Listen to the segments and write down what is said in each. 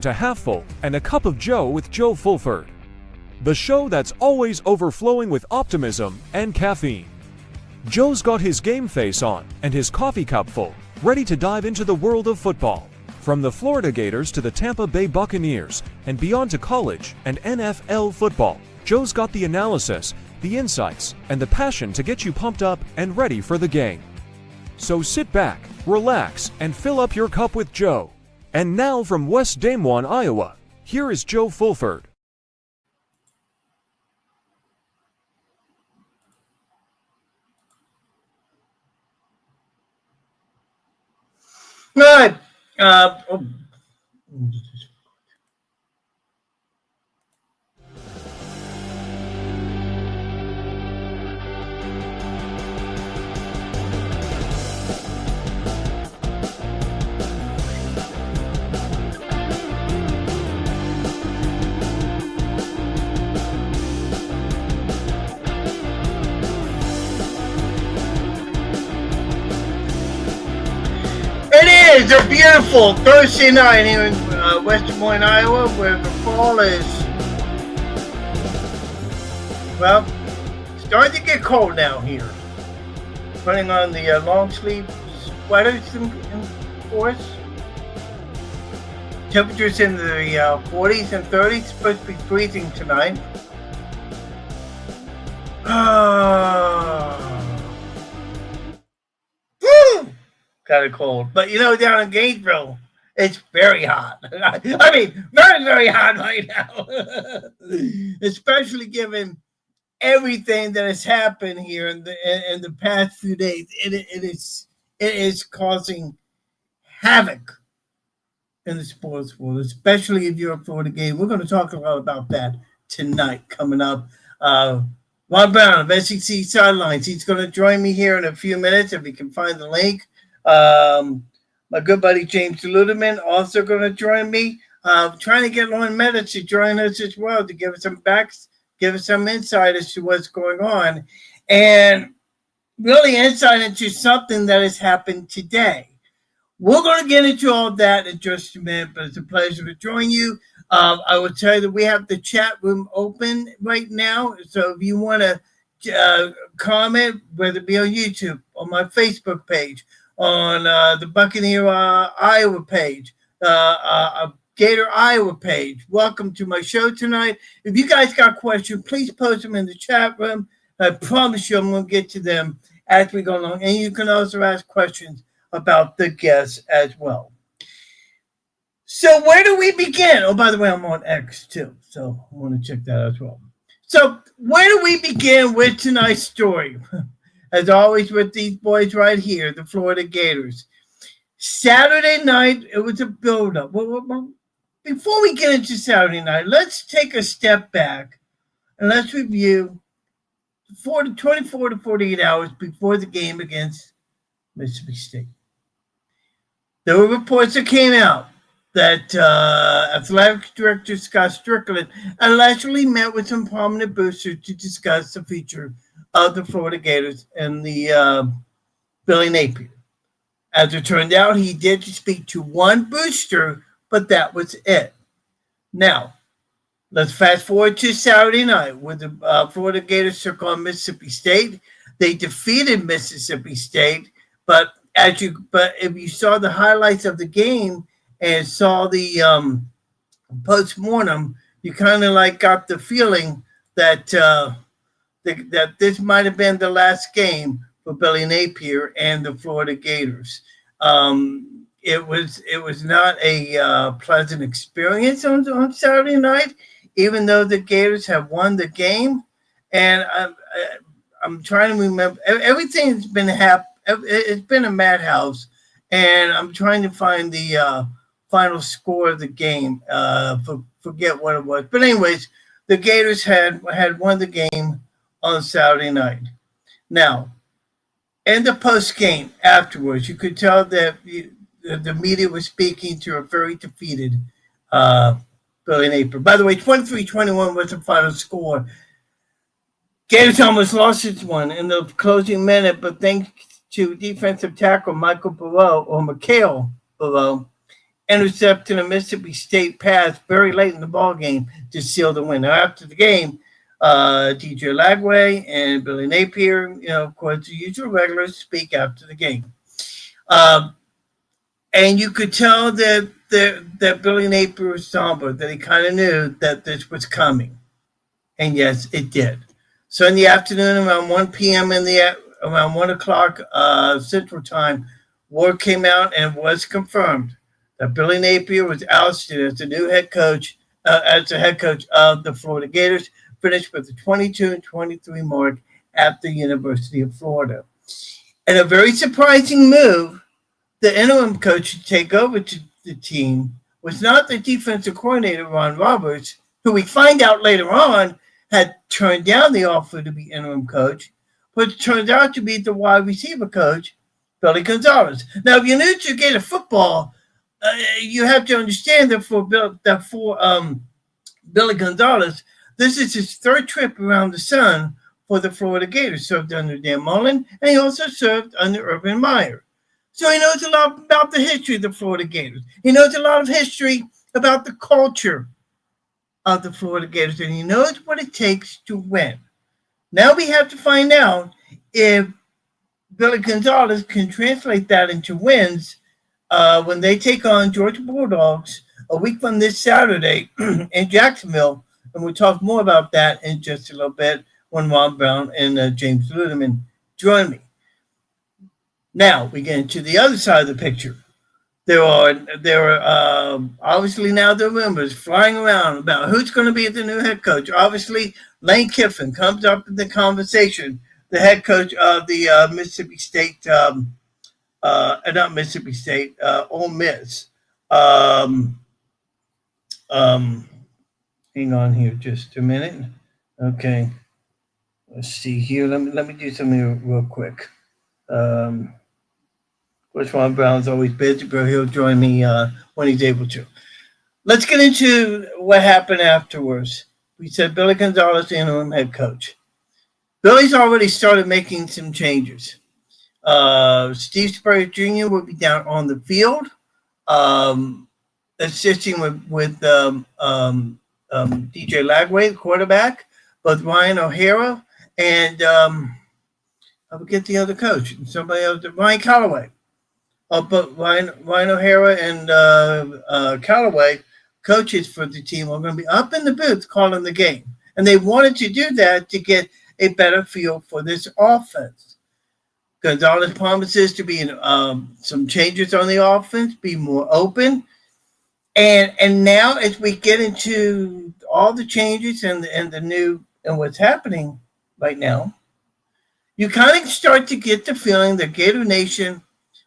to Half Full and a Cup of Joe with Joe Fulford, the show that's always overflowing with optimism and caffeine. Joe's got his game face on and his coffee cup full, ready to dive into the world of football. From the Florida Gators to the Tampa Bay Buccaneers and beyond to college and NFL football, Joe's got the analysis, the insights, and the passion to get you pumped up and ready for the game. So sit back, relax, and fill up your cup with Joe. And now from West Des Moines, Iowa, here is Joe Fulford. Good. It is a beautiful Thursday night here in West Des Moines, Iowa, where the fall is, well, starting to get cold now here. Putting on the long sleeve sweaters in force. Temperatures in the 40s and 30s, supposed to be freezing tonight. Kind of cold, but down in Gainesville, it's very hot. I mean, very, very hot right now, especially given everything that has happened here in the past few days. It is causing havoc in the sports world, especially if you're a Florida Gator. We're going to talk a lot about that tonight coming up. Ron Brown of SEC Sidelines. He's going to join me here in a few minutes if he can find the link. My good buddy James Luderman also going to join me. Trying to get Lauren Meta to join us as well to give us some insight as to what's going on, and really insight into something that has happened today. We're going to get into all that in just a minute, but it's a pleasure to join you. I will tell you that we have the chat room open right now, so if you want to comment, whether it be on YouTube, on my Facebook page, on the Buccaneer Iowa page, Gator Iowa page. Welcome to my show tonight. If you guys got questions, please post them in the chat room. I promise you I'm going to get to them as we go along. And you can also ask questions about the guests as well. So where do we begin? Oh, by the way, I'm on X too, so I want to check that out as well. So where do we begin with tonight's story? As always with these boys right here, the Florida Gators. Saturday night, it was a build-up. Well, before we get into Saturday night, let's take a step back and let's review 24 to 48 hours before the game against Mississippi State. There were reports that came out that athletic director Scott Strickland allegedly met with some prominent boosters to discuss the future of the Florida Gators and the Billy Napier. As it turned out, he did speak to one booster, but that was it. Now, let's fast forward to Saturday night where the Florida Gators took on Mississippi State. They defeated Mississippi State, but if you saw the highlights of the game and saw the post-mortem, you kind of got the feeling that that this might have been the last game for Billy Napier and the Florida Gators. It was not a pleasant experience on Saturday night, even though the Gators have won the game. And I'm trying to remember everything's been it's been a madhouse, and I'm trying to find the final score of the game. Forget what it was, but anyways, the Gators had won the game on Saturday night. Now, in the post game afterwards, you could tell that the media was speaking to a very defeated Billy Napier. By the way, 23-21 was the final score. Gators almost lost this one in the closing minute, but thanks to defensive tackle Michael Below intercepting a Mississippi State pass very late in the ball game to seal the win. Now, after the game, DJ Lagway and Billy Napier, of course, the usual regulars speak after the game. And you could tell that Billy Napier was somber, that he kind of knew that this was coming. And yes, it did. So in the afternoon, around 1 p.m. around 1 o'clock Central Time, word came out and was confirmed that Billy Napier was ousted as the new head coach, of the Florida Gators, finished with a 22-23 mark at the University of Florida. And a very surprising move, the interim coach to take over to the team was not the defensive coordinator, Ron Roberts, who we find out later on had turned down the offer to be interim coach, but it turns out to be the wide receiver coach, Billy Gonzalez. Now, if you're new to Gator football, you have to understand that for Billy Gonzalez, this is his third trip around the sun for the Florida Gators. Served under Dan Mullen, and he also served under Urban Meyer. So he knows a lot about the history of the Florida Gators. He knows a lot of history about the culture of the Florida Gators, and he knows what it takes to win. Now we have to find out if Billy Gonzalez can translate that into wins when they take on Georgia Bulldogs a week from this Saturday in Jacksonville. And we'll talk more about that in just a little bit when Ron Brown and James Luderman join me. Now we get into the other side of the picture. There are obviously now the rumors flying around about who's going to be the new head coach. Obviously, Lane Kiffin comes up in the conversation, the head coach of the Mississippi State, not Mississippi State, Ole Miss. Hang on here just a minute. Okay, let's see here. Let me do something real quick. Which Ron Brown's always busy, but he'll join me when he's able to. Let's get into what happened afterwards. We said Billy Gonzalez, interim head coach. Billy's already started making some changes. Steve Spurrier Jr. will be down on the field, assisting with DJ Lagway, the quarterback, both Ryan O'Hara and I forget the other coach, somebody else, Ryan Callaway. But Ryan O'Hara and Callaway, coaches for the team, are going to be up in the booth calling the game. And they wanted to do that to get a better feel for this offense. Gonzalez promises to be some changes on the offense, be more open. And now as we get into all the changes and the new and what's happening right now, you kind of start to get the feeling that Gator Nation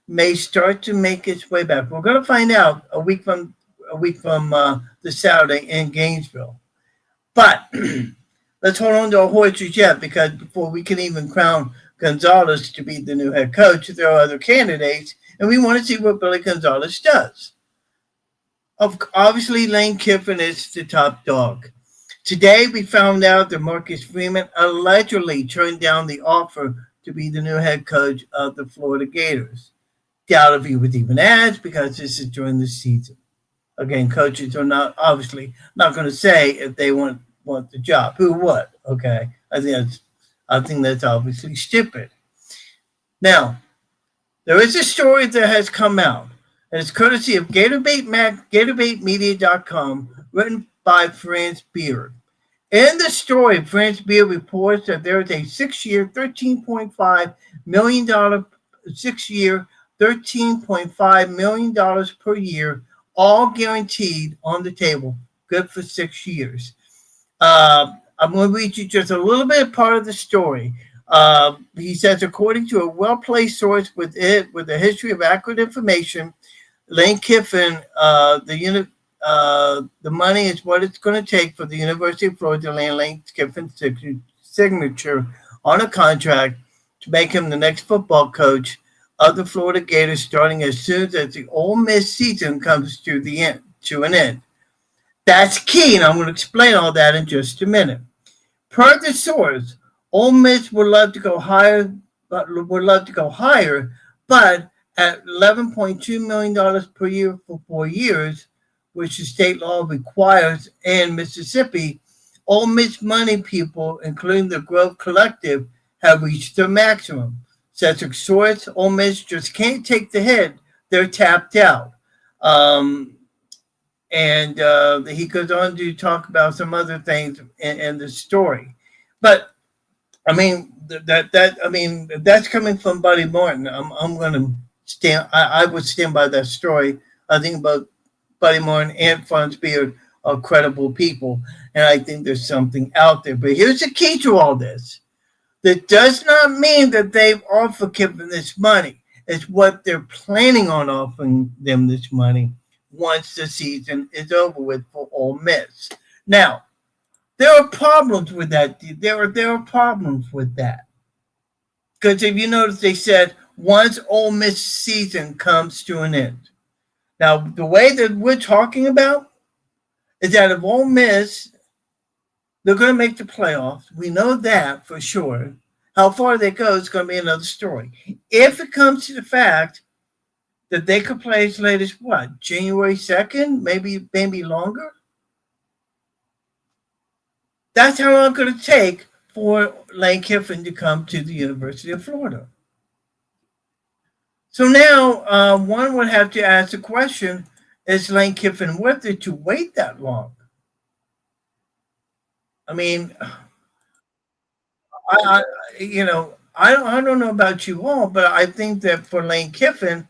may start to make its way back. We're going to find out a week from the Saturday in Gainesville. But let's hold on to our horses yet, because before we can even crown Gonzalez to be the new head coach, there are other candidates, and we want to see what Billy Gonzalez does. Obviously, Lane Kiffin is the top dog. Today, we found out that Marcus Freeman allegedly turned down the offer to be the new head coach of the Florida Gators. Doubt if he was even asked, because this is during the season. Again, coaches are not obviously not going to say if they want the job. Who would? Okay, I think that's obviously stupid. Now, there is a story that has come out, and it's courtesy of GatorbaitMedia.com, written by France Beard. In the story, France Beard reports that there is a 6-year, $13.5 million $13.5 million per year, all guaranteed on the table, good for 6 years. I'm going to read you just a little bit part of the story. He says, according to a well-placed source with a history of accurate information, Lane Kiffin, the money is what it's going to take for the University of Florida to land Lane Kiffin's signature on a contract to make him the next football coach of the Florida Gators, starting as soon as the Ole Miss season comes to an end. That's key, and I'm going to explain all that in just a minute. Per the source, Ole Miss would love to go higher, but at $11.2 million per year for 4 years, which the state law requires in Mississippi. Ole Miss money people, including the Grove Collective, have reached their maximum. Cedric Source, Ole Miss just can't take the hit. They're tapped out. Um, and he goes on to talk about some other things in the story. But I mean that's coming from Buddy Martin. I'm going to stand. I would stand by that story. I think about Buddy Martin and Franz Beard are credible people, and I think there's something out there. But here's the key to all this: that does not mean that they've offered given this money. It's what they're planning on offering them this money once the season is over with for Ole Miss. Now, there are problems with that. There are problems with that. Because if you notice, they said once Ole Miss season comes to an end. Now, the way that we're talking about is that if Ole Miss, they're going to make the playoffs. We know that for sure. How far they go is going to be another story. If it comes to the fact that they could play as late as what, January 2nd, maybe longer, that's how long it's going to take for Lane Kiffin to come to the University of Florida. So now one would have to ask the question, is Lane Kiffin worth it to wait that long? I mean, I I don't know about you all, but I think that for Lane Kiffin,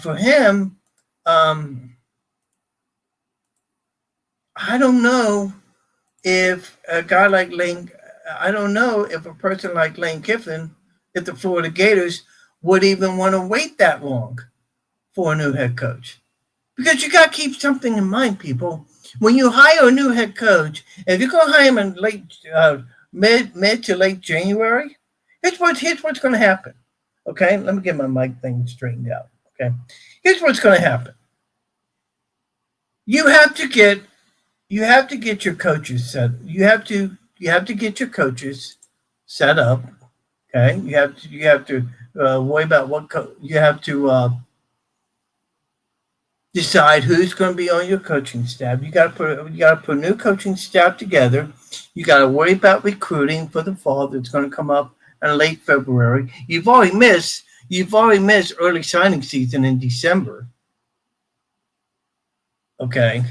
for him, I don't know if a guy like Lane, I don't know if a person like Lane Kiffin, if the Florida Gators would even want to wait that long for a new head coach. Because you got to keep something in mind, people. When you hire a new head coach, if you're going to hire him in late, mid to late January, here's what's going to happen. Okay, let me get my mic thing straightened out. Okay, here's what's going to happen. You have to get your coaches set. You have to get your coaches set up. Okay, you have to worry about you have to decide who's going to be on your coaching staff. You got to put a new coaching staff together. You got to worry about recruiting for the fall that's going to come up in late February. You've already missed early signing season in December. Okay.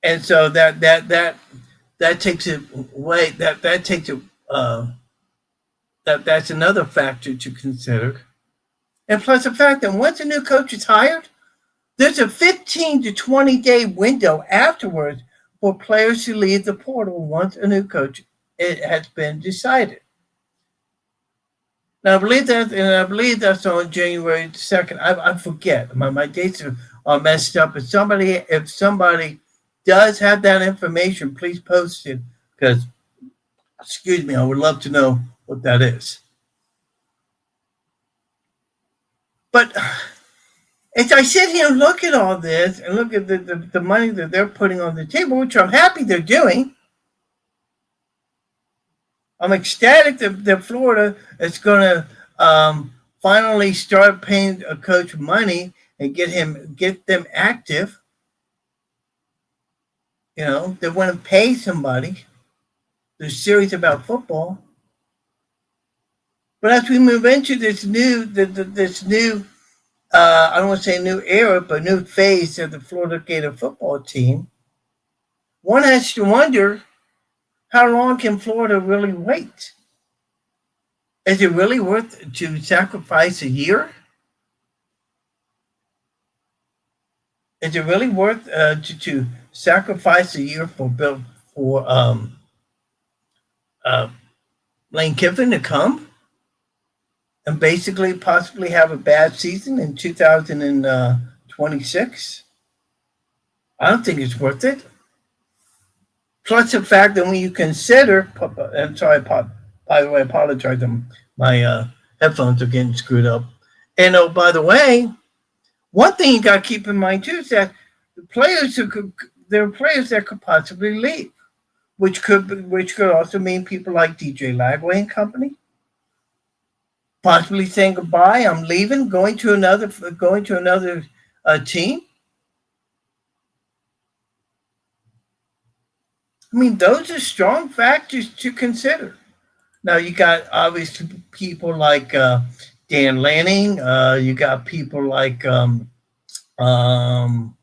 And so that takes it away. That takes it. That's another factor to consider. And plus the fact that once a new coach is hired, there's a 15 to 20 day window afterwards for players to leave the portal once a new coach has been decided. Now I believe that's on January 2nd. I forget. My dates are messed up. If somebody does have that information, please post it, because excuse me, I would love to know what that is. But as I sit here and look at all this and look at the money that they're putting on the table, which I'm happy they're doing, I'm ecstatic that Florida is going to finally start paying a coach money and get them active. You know, they want to pay somebody. They're serious about football. But as we move into this new, I don't want to say new era, but new phase of the Florida Gator football team, one has to wonder, how long can Florida really wait? Is it really worth to sacrifice a year? Is it really worth to sacrifice a year for Lane Kiffin to come and basically possibly have a bad season in 2026? I don't think it's worth it. Plus the fact that when you consider, I'm sorry, by the way, I apologize. My headphones are getting screwed up. And oh, by the way, one thing you got to keep in mind too is that there are players that could possibly leave, which could also mean people like DJ Lagway and company. possibly saying goodbye. I'm leaving, going to another team. I mean, those are strong factors to consider. Now you got obviously people like Dan Lanning. You got people like um, um,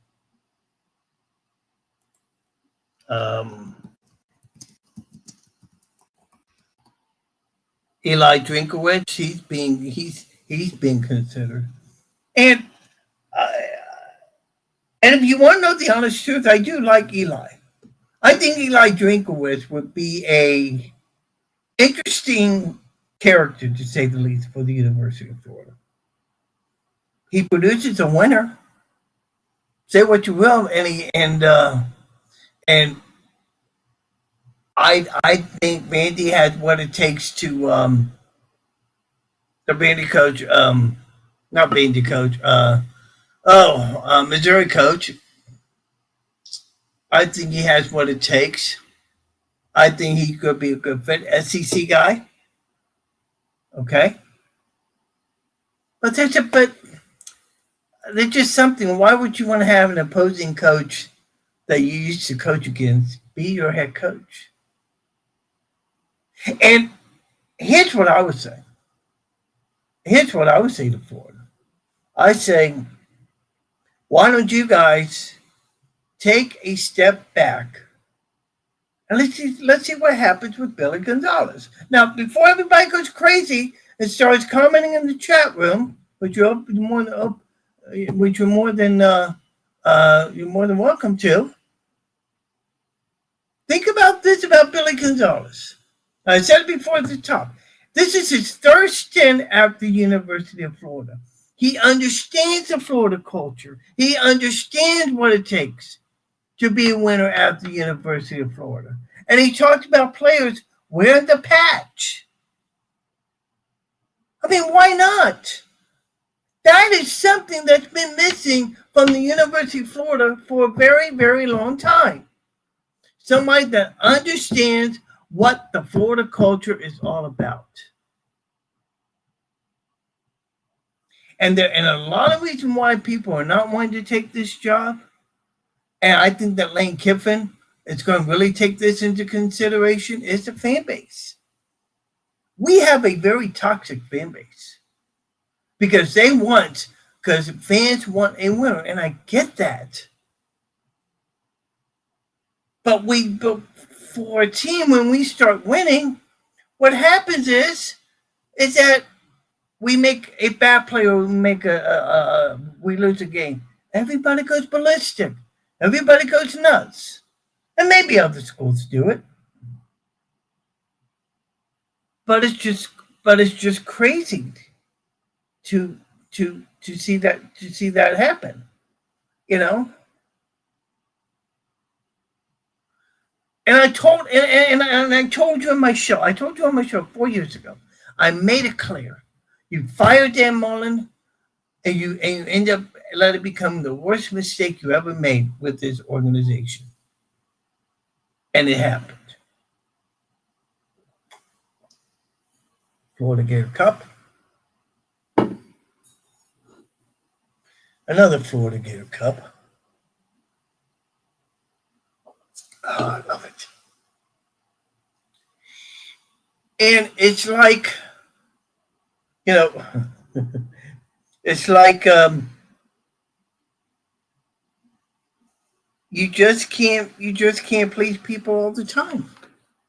Eli Drinkowitz. He's being considered. And uh, and if you want to know the honest truth, I do like Eli. I think Eli Drinkowitz would be a interesting character, to say the least, for the University of Florida. He produces a winner. Say what you will, and I think Vandy has what it takes to the Vandy coach, not Vandy coach, Missouri coach. I think he has what it takes. I think he could be a good fit. SEC guy. Okay. But there's just something. Why would you want to have an opposing coach that you used to coach against be your head coach? And here's what I would say. Here's what I would say to Florida. I say, why don't you guys take a step back and let's see what happens with Billy Gonzalez. Now, before everybody goes crazy and starts commenting in the chat room, which you're more than welcome to, think about this about Billy Gonzalez. I said it before at the top. This is his third stint at the University of Florida. He understands the Florida culture. He understands what it takes to be a winner at the University of Florida. And he talked about players wearing the patch. I mean, why not? That is something that's been missing from the University of Florida for a very, very long time. Somebody that understands what the Florida culture is all about. And a lot of reasons why people are not wanting to take this job. And I think that Lane Kiffin is going to really take this into consideration is the fan base. We have a very toxic fan base because fans want a winner. And I get that. But for a team, when we start winning, what happens is that we make a bad play or we lose a game. Everybody goes ballistic. Everybody goes nuts. And maybe other schools do it. But it's just crazy to see that happen. You know? And I told you on my show. I told you on my show 4 years ago. I made it clear. You fire Dan Mullen, and you end up let it become the worst mistake you ever made with this organization. And it happened. Florida Gator Cup. Another Florida Gator Cup. Oh, I love it. And it's like, it's like you just can't please people all the time.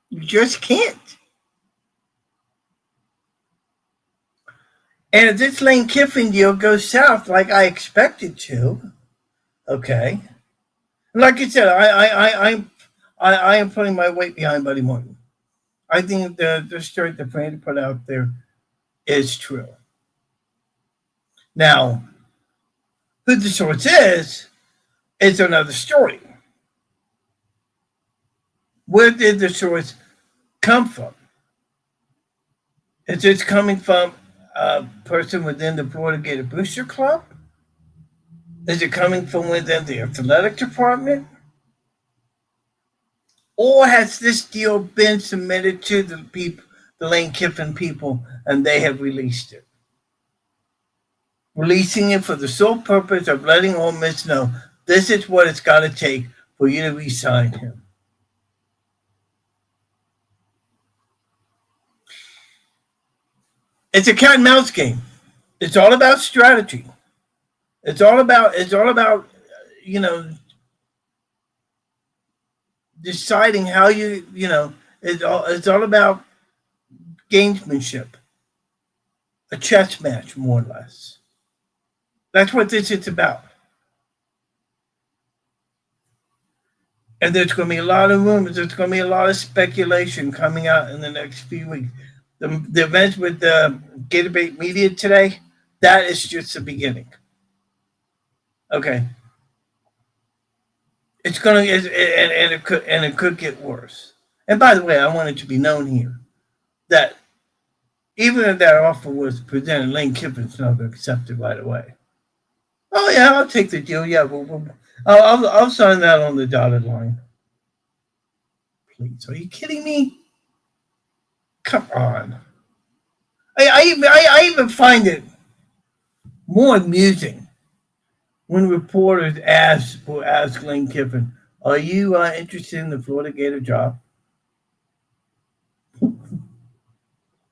You just can't. And if this Lane Kiffin deal goes south like I expect it to, okay. Like I said, I am putting my weight behind Buddy Morton. I think the story that Brandy put out there is true. Now, who the source is another story. Where did the source come from? Is this coming from a person within the Florida Gator Booster Club? Is it coming from within the athletic department? Or has this deal been submitted to the Lane Kiffin people and they have released it? releasing it for the sole purpose of letting Ole Miss know this is what it's got to take for you to re-sign him. It's a cat and mouse game. It's all about strategy. It's all about you know deciding how it's all about gamesmanship, a chess match more or less. That's what this is about. And there's going to be a lot of rumors. There's going to be a lot of speculation coming out in the next few weeks. The events with the Gatorade Media today, that is just the beginning. Okay, it's going to, and it could get worse. And by the way, I want it to be known here that even if that offer was presented, Lane Kiffin's not going to accept it right away. Oh yeah, I'll take the deal. Yeah, I'll sign that on the dotted line. Please, are you kidding me? Come on. I even find it more amusing when reporters ask Lane Kiffin, "Are you interested in the Florida Gator job?"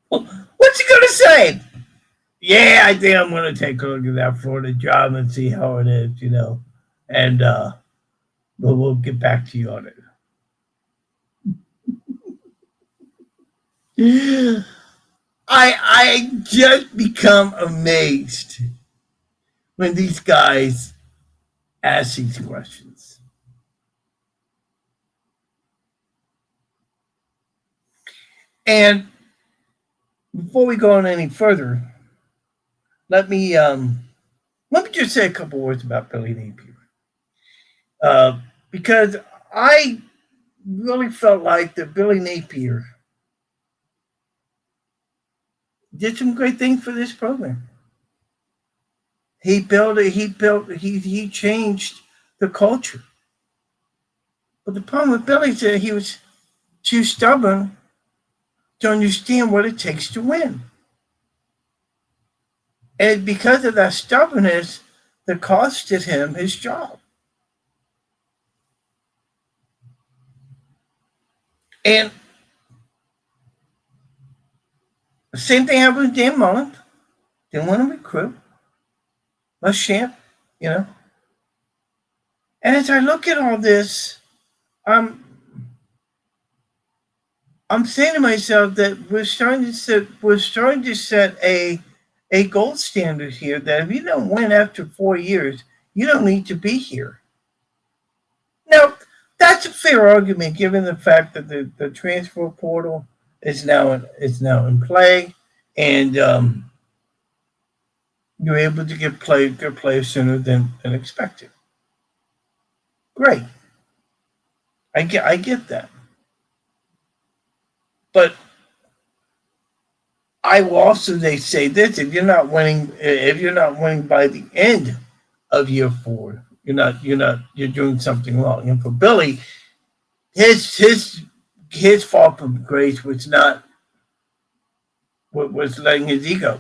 Well, what's he gonna say? Yeah, I think I'm gonna take a look at that Florida job and see how it is, and we'll get back to you on it. I just become amazed when these guys ask these questions. And before we go on any further, let me just say a couple words about Billy Napier, because I really felt like that Billy Napier did some great things for this program. He built it. He changed the culture. But the problem with Billy is that he was too stubborn to understand what it takes to win. And because of that stubbornness, that costed him his job. And the same thing happened with Dan Mullen. Didn't want to recruit. Was champ, And as I look at all this, I'm saying to myself that we're starting to set a gold standard here that if you don't win after 4 years, you don't need to be here. Now, that's a fair argument given the fact that the transfer portal is now in play, and you're able to get good players sooner than expected. Great, I get that, but I will also say this: if you're not winning by the end of year 4, you're doing something wrong. And for Billy, his fall from grace was not was letting his ego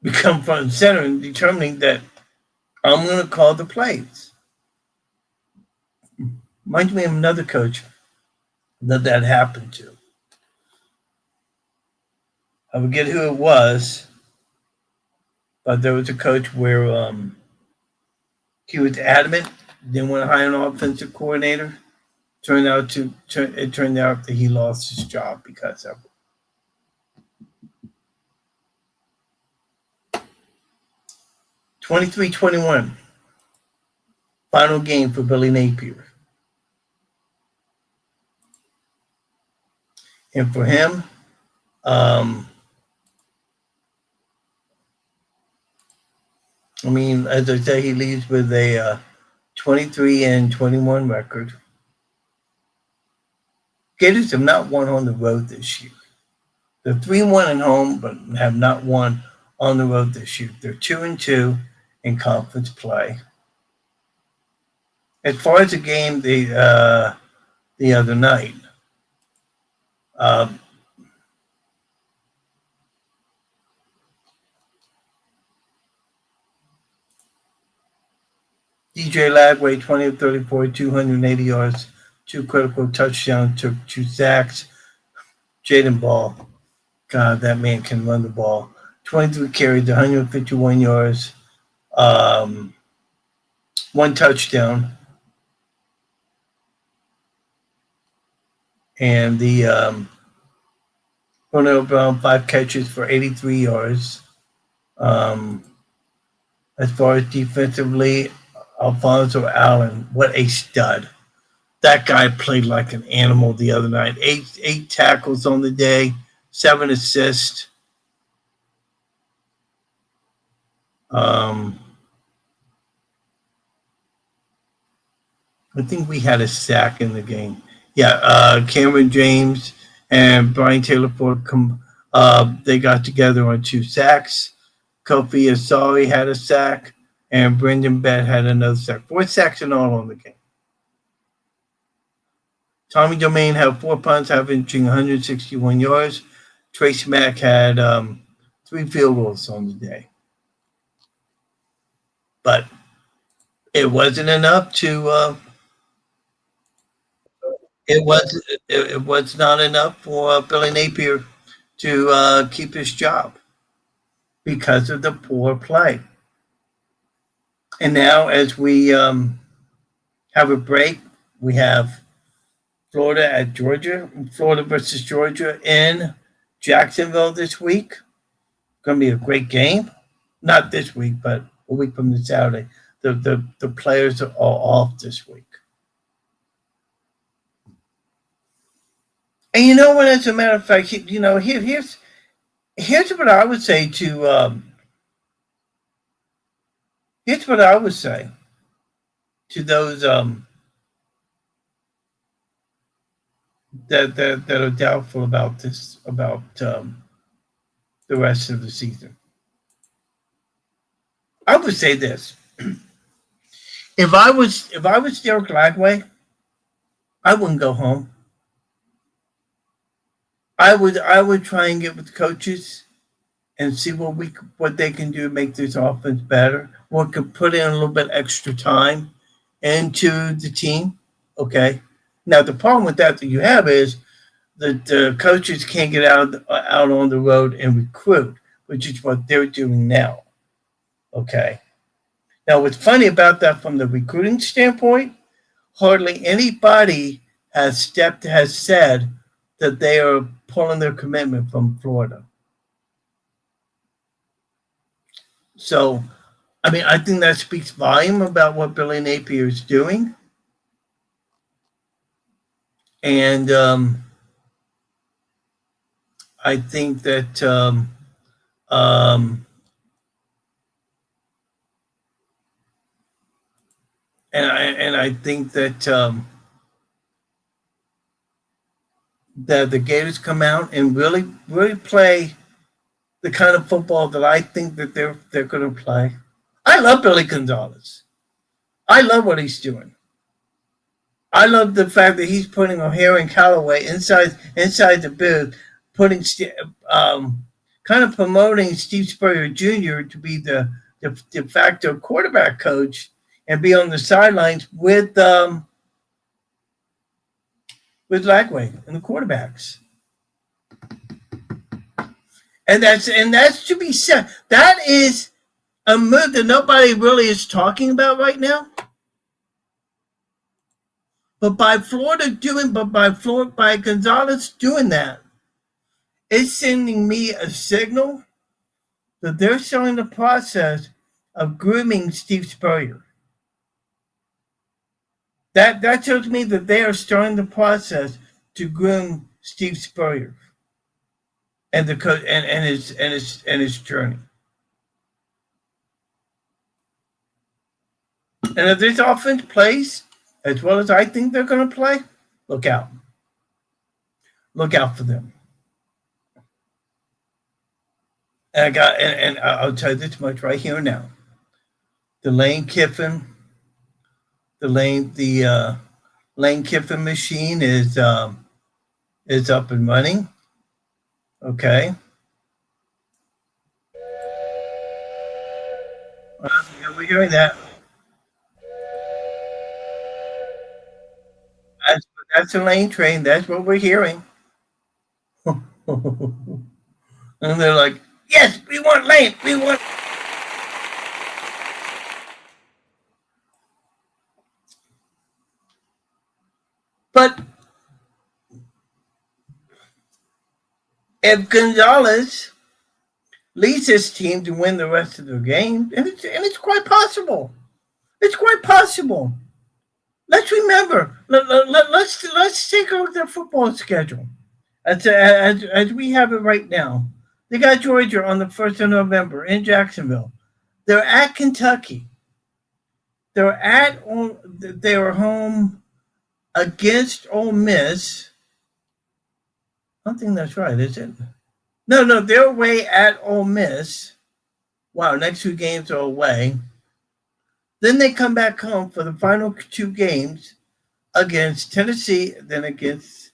become front and center and determining that I'm going to call the plays. Reminds me of another coach that happened to. I forget who it was, but there was a coach where he was adamant, didn't want to hire an offensive coordinator. It turned out that he lost his job because of it. 23-21, final game for Billy Napier. And for him, as I say, he leaves with a 23-21 record. Gators have not won on the road this year. They're 3-1 at home, but have not won on the road this year. They're 2-2 in conference play. As far as the game the other night, DJ Lagway, 20 of 34, 280 yards, 2 critical touchdowns, took 2 sacks. Jaden Ball, God, that man can run the ball. 23 carries, 151 yards, um, 1 touchdown. And the Ronald Brown, 5 catches for 83 yards. Um, as far as defensively, Alfonso Allen, what a stud. That guy played like an animal the other night. Eight tackles on the day, 7 assists. I think we had a sack in the game. Yeah, Cameron James and Brian Taylor Ford they got together on 2 sacks. Kofi Asari had a sack, and Brendan Bett had another sack. 4 sacks in all on the game. Tommy Domain had 4 punts, averaging 161 yards. Trace Mack had 3 field goals on the day. But it wasn't enough to it was not enough for Billy Napier to keep his job because of the poor play. And now, as we have a break, we have Florida at Georgia, Florida versus Georgia in Jacksonville this week. Going to be a great game. Not this week, but a week from the Saturday. The players are all off this week. And you know what? As a matter of fact, here's what I would say to here's what I would say to those that are doubtful about this about the rest of the season. I would say this: if I was Derek Lagway, I wouldn't go home. I would try and get with the coaches and see what they can do to make this offense better. What could put in a little bit extra time into the team. Okay. Now the problem with that you have is that the coaches can't get out on the road and recruit, which is what they're doing now. Okay. Now what's funny about that from the recruiting standpoint, hardly anybody has said that they are pulling their commitment from Florida. So, I mean, I think that speaks volume about what Billy Napier is doing. And I think that I think that that the Gators come out and really play the kind of football that I think that they're going to play. I love Billy Gonzalez. I love what he's doing. I love the fact that he's putting O'Hare and Callaway inside the booth, putting kind of promoting Steve Spurrier Jr. to be the de facto quarterback coach and be on the sidelines with Lagway and the quarterbacks. And that's to be said. That is a move that nobody really is talking about right now. But by Gonzalez doing that, it's sending me a signal that they're starting the process of grooming Steve Spurrier. That tells me that they are starting the process to groom Steve Spurrier and the coach and his journey. And if this offense plays as well as I think they're going to play, look out. Look out for them. And I'll tell you this much right here and now. The Lane Kiffin machine is up and running. Okay. We're hearing that. That's a lane train. That's what we're hearing. And they're like, yes, we want lane. We want. But if Gonzalez leads his team to win the rest of their game, and it's quite possible. It's quite possible. Let's remember. Let's take a look at their football schedule as we have it right now. They got Georgia on the 1st of November in Jacksonville. They're at Kentucky. They were home against Ole Miss. I don't think that's right, is it? No, they're away at Ole Miss. Wow, next 2 games are away. Then they come back home for the final 2 games against Tennessee, then against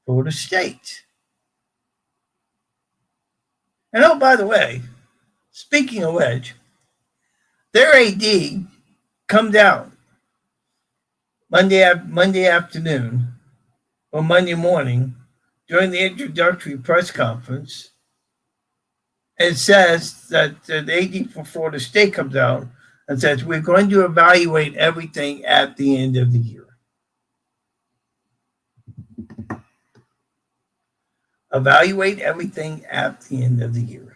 Florida State. And oh, by the way, speaking of which, their AD comes out Monday afternoon or Monday morning during the introductory press conference and says that the AD for Florida State comes out and says, we're going to evaluate everything at the end of the year. Evaluate everything at the end of the year,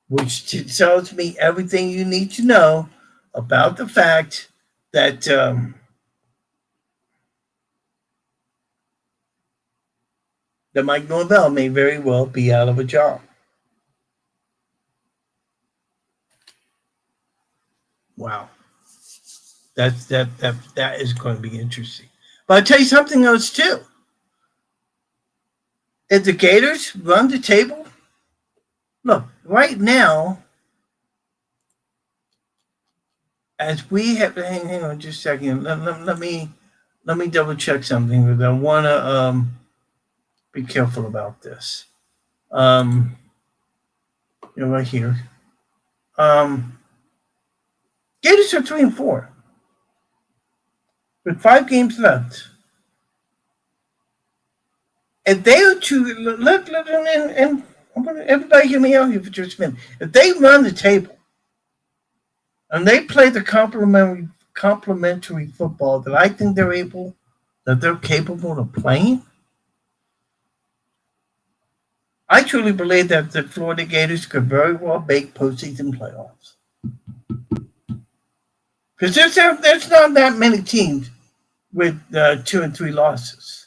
which tells me everything you need to know about the fact that that Mike Norvell may very well be out of a job. Wow. That is going to be interesting. But I'll tell you something else too. If the Gators run the table, look, right now, as we have to hang on just a second. Let me double check something because I want to be careful about this. Right here. Gators are 3-4 with 5 games left. If they are to and everybody hear me out here for just a minute. If they run the table and they play the complementary football that I think they're capable of playing, I truly believe that the Florida Gators could very well make postseason playoffs. Because there's not that many teams with 2 and 3 losses.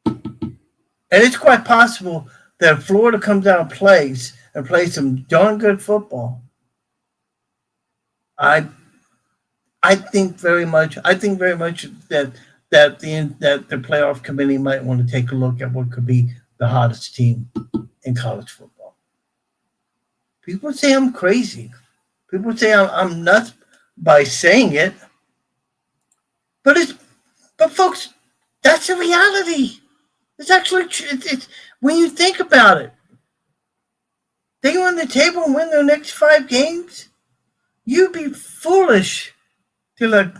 And it's quite possible that if Florida comes out and plays some darn good football, I think very much that the playoff committee might want to take a look at what could be the hottest team in college football. People say I'm crazy. People say I'm nuts by saying it. But folks, that's the reality. It's actually it's when you think about it. They go on the table and win their next 5 games. You'd be foolish to let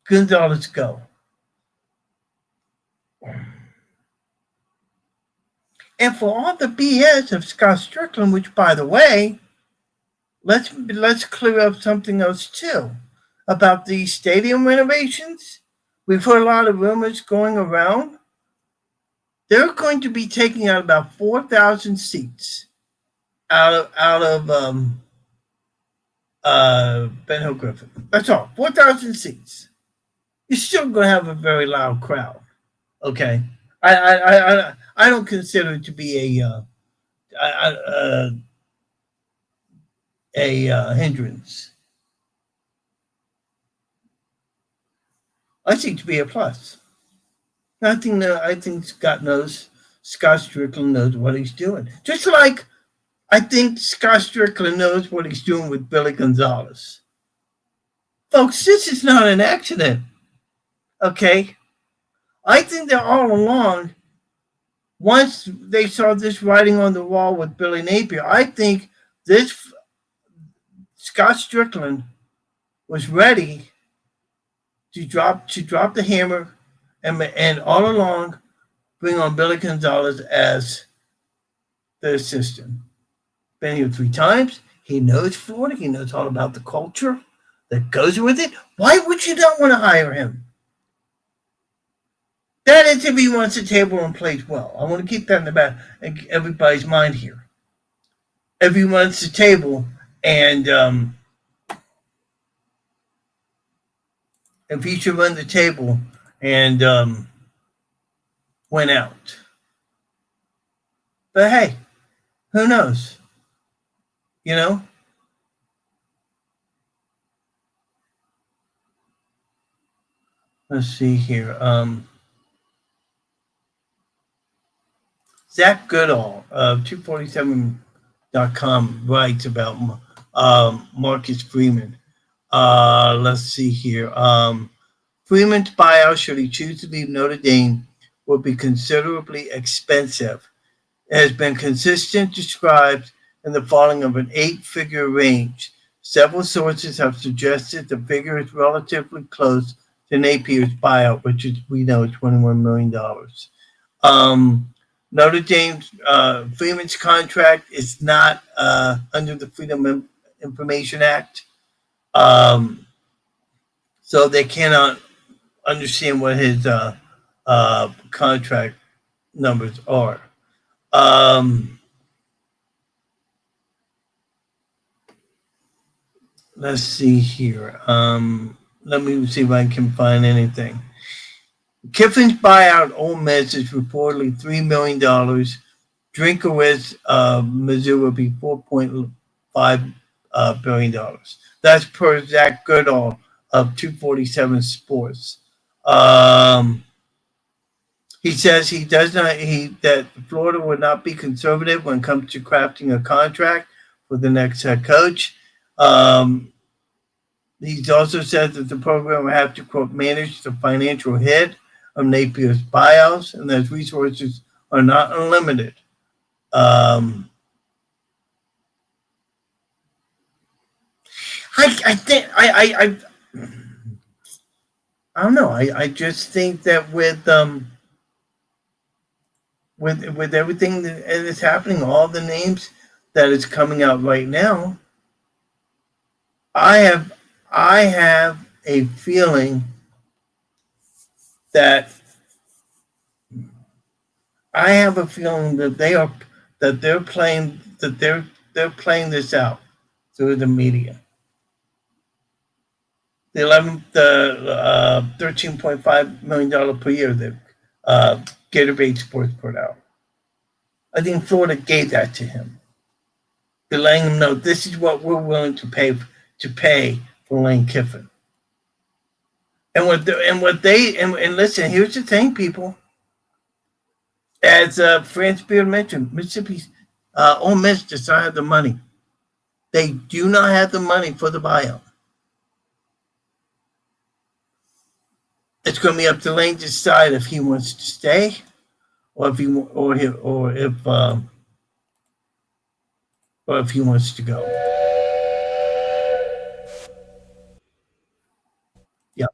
Gonzalez go. And for all the BS of Scott Strickland, which, by the way, let's clear up something else too about the stadium renovations. We've heard a lot of rumors going around. They're going to be taking out about 4,000 seats out of Ben Hill Griffin. That's all. 4,000 seats. You're still going to have a very loud crowd. Okay, I don't consider it to be a hindrance. I think it to be a plus. I think Scott Strickland knows what he's doing. Just like I think Scott Strickland knows what he's doing with Billy Gonzalez. Folks, this is not an accident. Okay? I think that all along, once they saw this writing on the wall with Billy Napier, I think this Scott Strickland was ready to drop the hammer and all along bring on Billy Gonzalez as the assistant. Been here 3 times. He knows Florida. He knows all about the culture that goes with it. Why would you not want to hire him? That is if he wants to table and plays well. I want to keep that in the back of everybody's mind here. If he wants to table and if he should run the table and went out. But hey, who knows? You know? Let's see here. Zach Goodall of 247.com writes about Marcus Freeman. Let's see here. Freeman's buyout, should he choose to leave Notre Dame, would be considerably expensive. It has been consistently described in the following of an 8-figure range. Several sources have suggested the figure is relatively close to Napier's buyout, which is, we know, $21 million. Notre Dame's Freeman's contract is not under the Freedom of Information Act, so they cannot understand what his contract numbers are. Let's see here. Let me see if I can find anything. Kiffin's buyout, Ole Miss, is reportedly $3 million. Drinkowitz, Mizzou, will be $4.5 billion. That's per Zach Goodall of 247 Sports. He says that Florida would not be conservative when it comes to crafting a contract for the next head coach. He also said that the program will have to, quote, manage the financial hit of Napier's buyouts, and that resources are not unlimited. I don't know. I just think that with everything that is happening, all the names that is coming out right now, I have a feeling that they're playing this out through the media. The $13.5 million per year that Gatorade Sports put out. I think Florida gave that to him. They're letting him know this is what we're willing to pay for Lane Kiffin. And listen, here's the thing, people. As Franz Beard mentioned, Mississippi's Ole Miss does not have the money. They do not have the money for the buyout. It's going to be up to Lane to decide if he wants to stay, or if he wants to go. Yeah.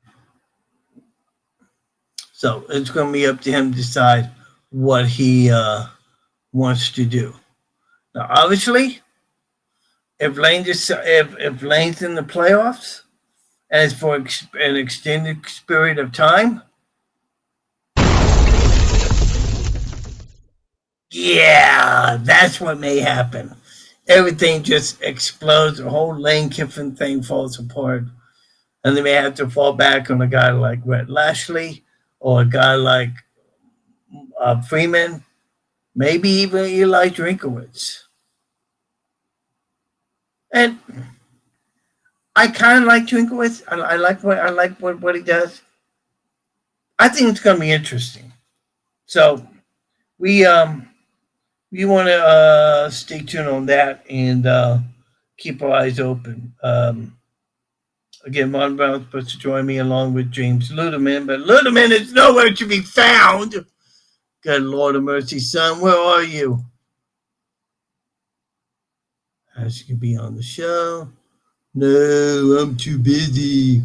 So it's going to be up to him to decide what he wants to do. Now, obviously, if Lane's in the playoffs and it's for an extended period of time, yeah, that's what may happen. Everything just explodes. The whole Lane Kiffin thing falls apart. And they may have to fall back on a guy like Rhett Lashley or a guy like Freeman, maybe even Eli Drinkowitz. And I kind of like Drinkowitz. I like what he does. I think it's going to be interesting. So we want to stay tuned on that and keep our eyes open. Again, Ron Brown is supposed to join me along with James Luderman, but Luderman is nowhere to be found. Good Lord of mercy, son, where are you? As you can be on the show. No, I'm too busy.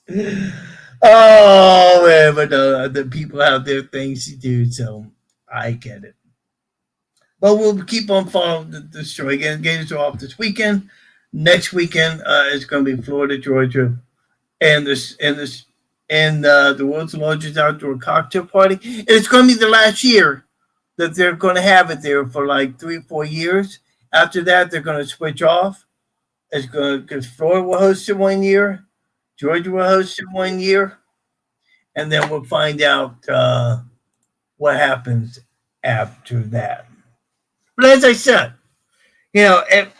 Oh man, but the people have their things to do, so I get it. But we'll keep on following the story. Again, games are off this weekend. Next weekend is going to be Florida, Georgia, and the world's largest outdoor cocktail party. And it's going to be the last year that they're going to have it there for like 3 or 4 years. After that, they're going to switch off. It's going because Florida will host it 1 year, Georgia will host it 1 year, and then we'll find out what happens after that. But as I said, it,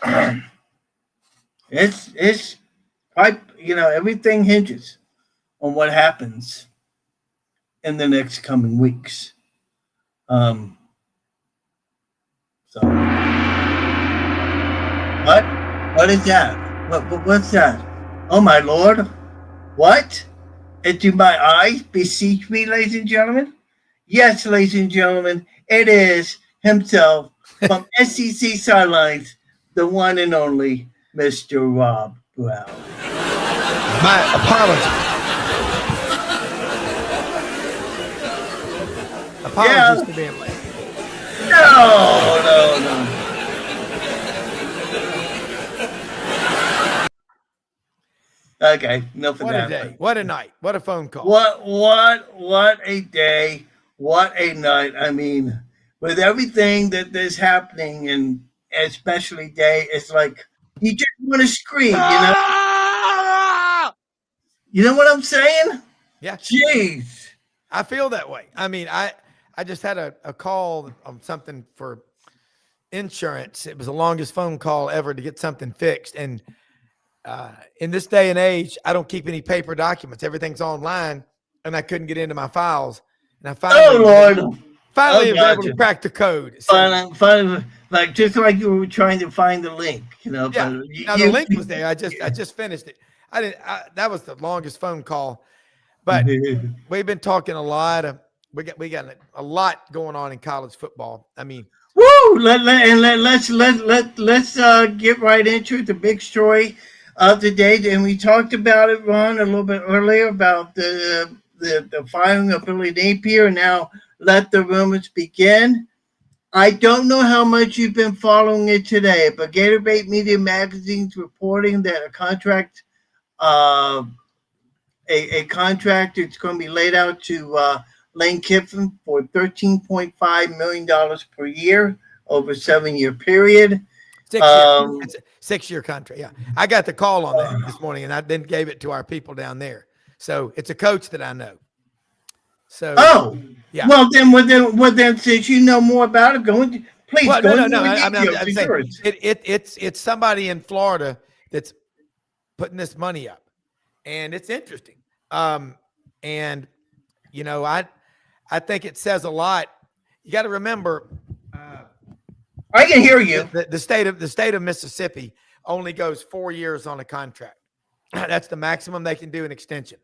it's quite everything hinges on what happens in the next coming weeks. Um, so what? What is that? What's that? Oh my lord! What? And do my eyes beseech me, ladies and gentlemen? Yes, ladies and gentlemen, it is himself from SEC Sidelines, the one and only Mr. Rob Brown. My apologies. Apologies for being late. No. Okay, enough of that. What a day. What a night. What a phone call. What a day. What a night. I mean, with everything that is happening, and especially day, it's like you just want to scream, You know what I'm saying? Yeah. Jeez. I feel that way. I mean, I just had a call on something for insurance. It was the longest phone call ever to get something fixed. And in this day and age, I don't keep any paper documents. Everything's online, and I couldn't get into my files. And I finally, was able to crack the code. So, finally, like just like you were trying to find the link, Yeah. Now the link was there. I just finished it. That was the longest phone call, but we've been talking a lot. We got a lot going on in college football. I mean, woo! Let's get right into it. The big story of the day, and we talked about it, Ron, a little bit earlier about the firing of Billy Napier. Now let the rumors begin. I don't know how much you've been following it today, but Gatorbait Media Magazine's reporting that a contract is going to be laid out to Lane Kiffin for $13.5 million per year over a 7-year period. 6 years. It's a 6-year contract. Yeah. I got the call on that this morning, and I then gave it to our people down there. So it's a coach that I know. So yeah. Well then, since you know more about it, please. Well, no. I'm saying it's somebody in Florida that's putting this money up, and it's interesting. And I think it says a lot. You got to remember. I can hear you. The state of Mississippi only goes 4 years on a contract. That's the maximum they can do an extension.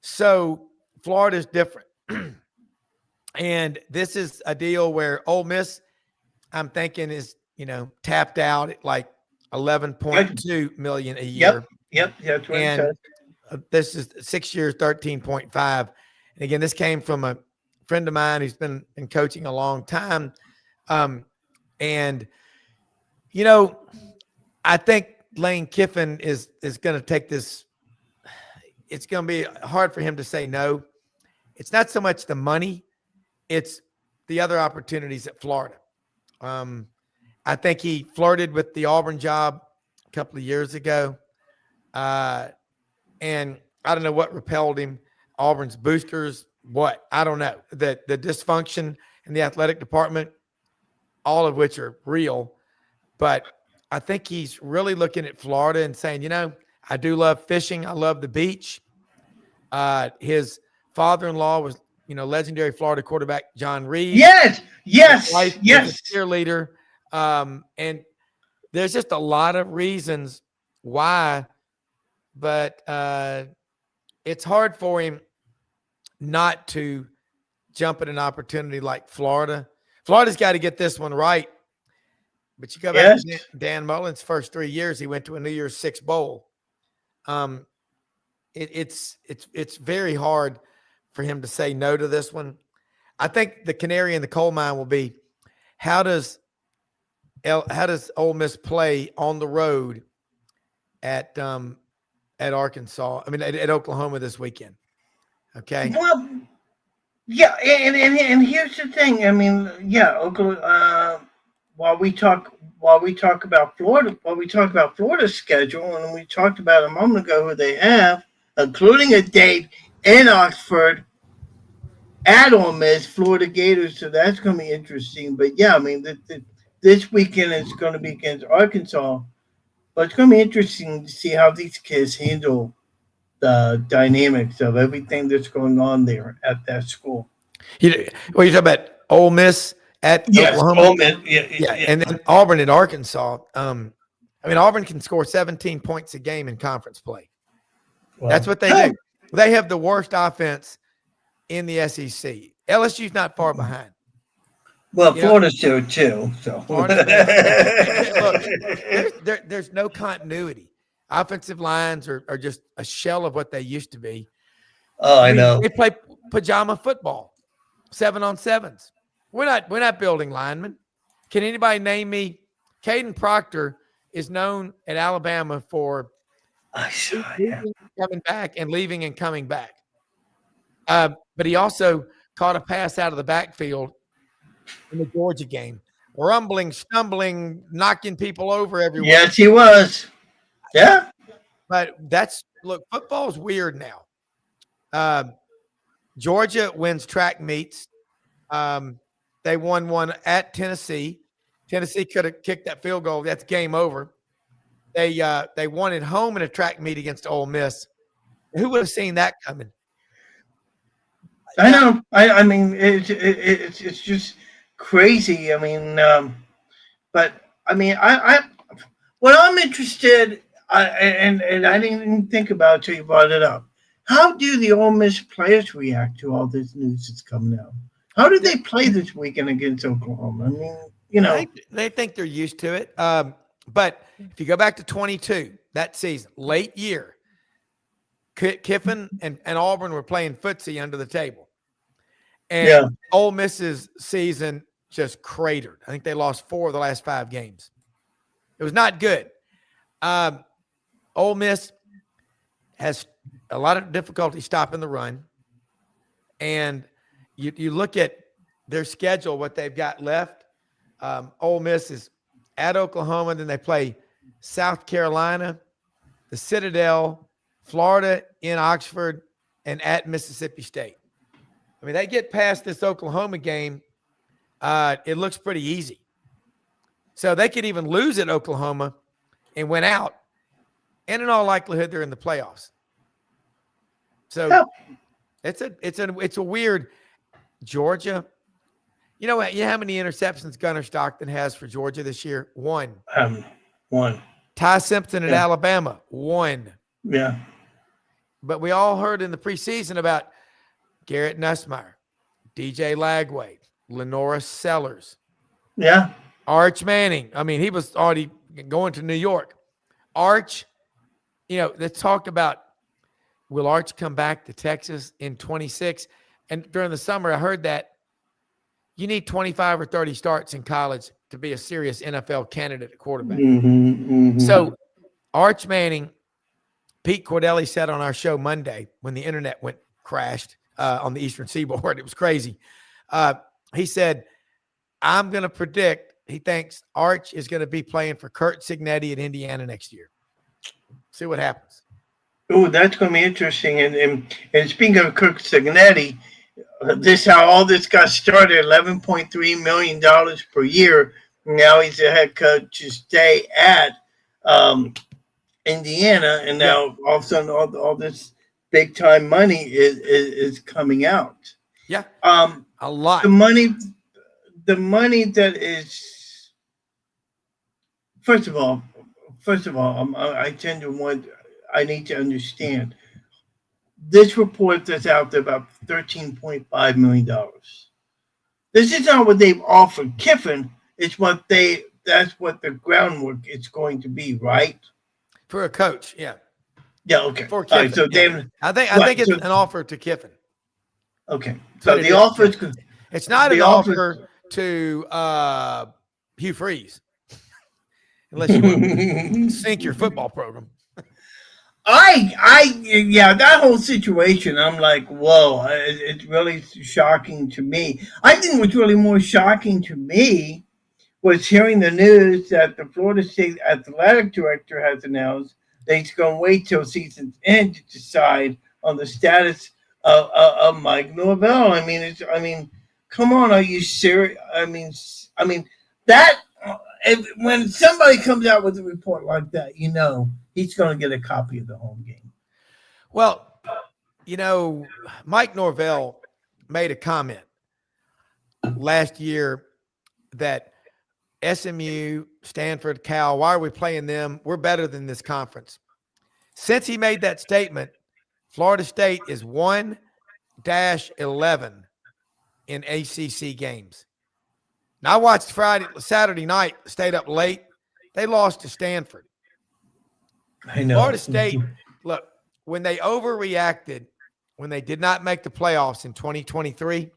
So Florida's different. And this is a deal where Ole Miss, I'm thinking, is, tapped out at like $11.2 million a year. Yep. That's what it says. This is 6 years, 13.5. And again, this came from a friend of mine who's been coaching a long time. And I think Lane Kiffin is going to take this. It's going to be hard for him to say no. It's not so much the money. It's the other opportunities at Florida. I think he flirted with the Auburn job a couple of years ago. And I don't know what repelled him. Auburn's boosters, what? I don't know. The dysfunction in the athletic department, all of which are real. But I think he's really looking at Florida and saying, I do love fishing. I love the beach. His father-in-law was, legendary Florida quarterback John Reed. Yes. His wife was a cheerleader. And there's just a lot of reasons why, but it's hard for him not to jump at an opportunity like Florida. Florida's got to get this one right. But you go back to Dan Mullen's first 3 years, he went to a New Year's Six bowl. it's very hard for him to say no to this one. I think the canary in the coal mine will be how does Ole Miss play on the road at Arkansas? I mean, at Oklahoma this weekend. Okay. Well, yeah, and here's the thing. I mean, yeah, Oklahoma. While we talk about Florida's schedule, and we talked about a moment ago who they have, including a date in Oxford at Ole Miss, Florida Gators. So that's going to be interesting. But yeah, I mean, this weekend is going to be against Arkansas, but it's going to be interesting to see how these kids handle the dynamics of everything that's going on there at that school. You talking about Ole Miss at Oklahoma? Ole Miss, yeah, and then Auburn at Arkansas. I mean, Auburn can score 17 points a game in conference play. Well, that's what they do. They have the worst offense in the SEC. LSU's not far behind. Well, Florida's too. So look, there's no continuity. Offensive lines are just a shell of what they used to be. Oh, I know. They play pajama football, 7-on-7s. We're not building linemen. Can anybody name me? Caden Proctor is known at Alabama for coming back and leaving and coming back. But he also caught a pass out of the backfield in the Georgia game. Rumbling, stumbling, knocking people over everywhere. Yes, he was. Yeah. But football's weird now. Georgia wins track meets. They won one at Tennessee. Tennessee could have kicked that field goal. That's game over. They won at home in a track meet against Ole Miss. Who would have seen that coming? I know. I mean, it's just crazy. I mean, but I mean, what I'm interested, and I didn't even think about it till you brought it up. How do the Ole Miss players react to all this news that's coming out? How did they play this weekend against Oklahoma? I mean, they think they're used to it. But if you go back to 22, that season, late year, Kiffin and Auburn were playing footsie under the table. And Ole Miss's season just cratered. I think they lost 4 of the last 5 games. It was not good. Ole Miss has a lot of difficulty stopping the run. And you look at their schedule, what they've got left. Ole Miss is at Oklahoma, then they play South Carolina, the Citadel, Florida in Oxford, and at Mississippi State. I mean, they get past this Oklahoma game, it looks pretty easy. So they could even lose at Oklahoma and win out, and in all likelihood, they're in the playoffs. So it's a weird Georgia. You know what? You know how many interceptions Gunnar Stockton has for Georgia this year? 1. 1. Ty Simpson at Alabama, 1. Yeah. But we all heard in the preseason about Garrett Nussmeier, DJ Lagway, Lenora Sellers. Yeah. Arch Manning. I mean, he was already going to New York. Arch, they talked about, will Arch come back to Texas in 26? And during the summer, I heard that you need 25 or 30 starts in college to be a serious NFL candidate at quarterback. So Arch Manning, Pete Cordelli said on our show Monday when the internet crashed on the Eastern Seaboard, it was crazy. He said, I'm going to predict he thinks Arch is going to be playing for Kurt Cignetti at Indiana next year. See what happens. Oh, that's going to be interesting. And speaking of Kurt Cignetti, this how all this got started, $11.3 million per year. Now he's the head coach to stay at Indiana, and now all of a sudden all this big time money is coming out. Yeah, a lot. The money that is. First of all, I need to understand. This report that's out there about $13.5 million. This is not what they've offered Kiffin. It's that's what the groundwork is going to be, right? For a coach, yeah. Yeah, okay. For All Kiffin. right, so Yeah. David, I think it's an offer to Kiffin. okay. So But the offer is it's not the an offer offer to Hugh Freeze, unless you want to sink your football program. yeah, that whole situation, I'm like, whoa, it's really shocking to me. I think what's really more shocking to me was hearing the news that the Florida State athletic director has announced that he's going to wait till season's end to decide on the status of Mike Norvell. I mean, come on, are you serious? That when somebody comes out with a report like that, he's going to get a copy of the home game. Well, Mike Norvell made a comment last year that SMU, Stanford, Cal, why are we playing them? We're better than this conference. Since he made that statement, Florida State is 1-11 in ACC games. Now, I watched Saturday night, stayed up late. They lost to Stanford. I know. Florida State, look, when they overreacted, when they did not make the playoffs in 2023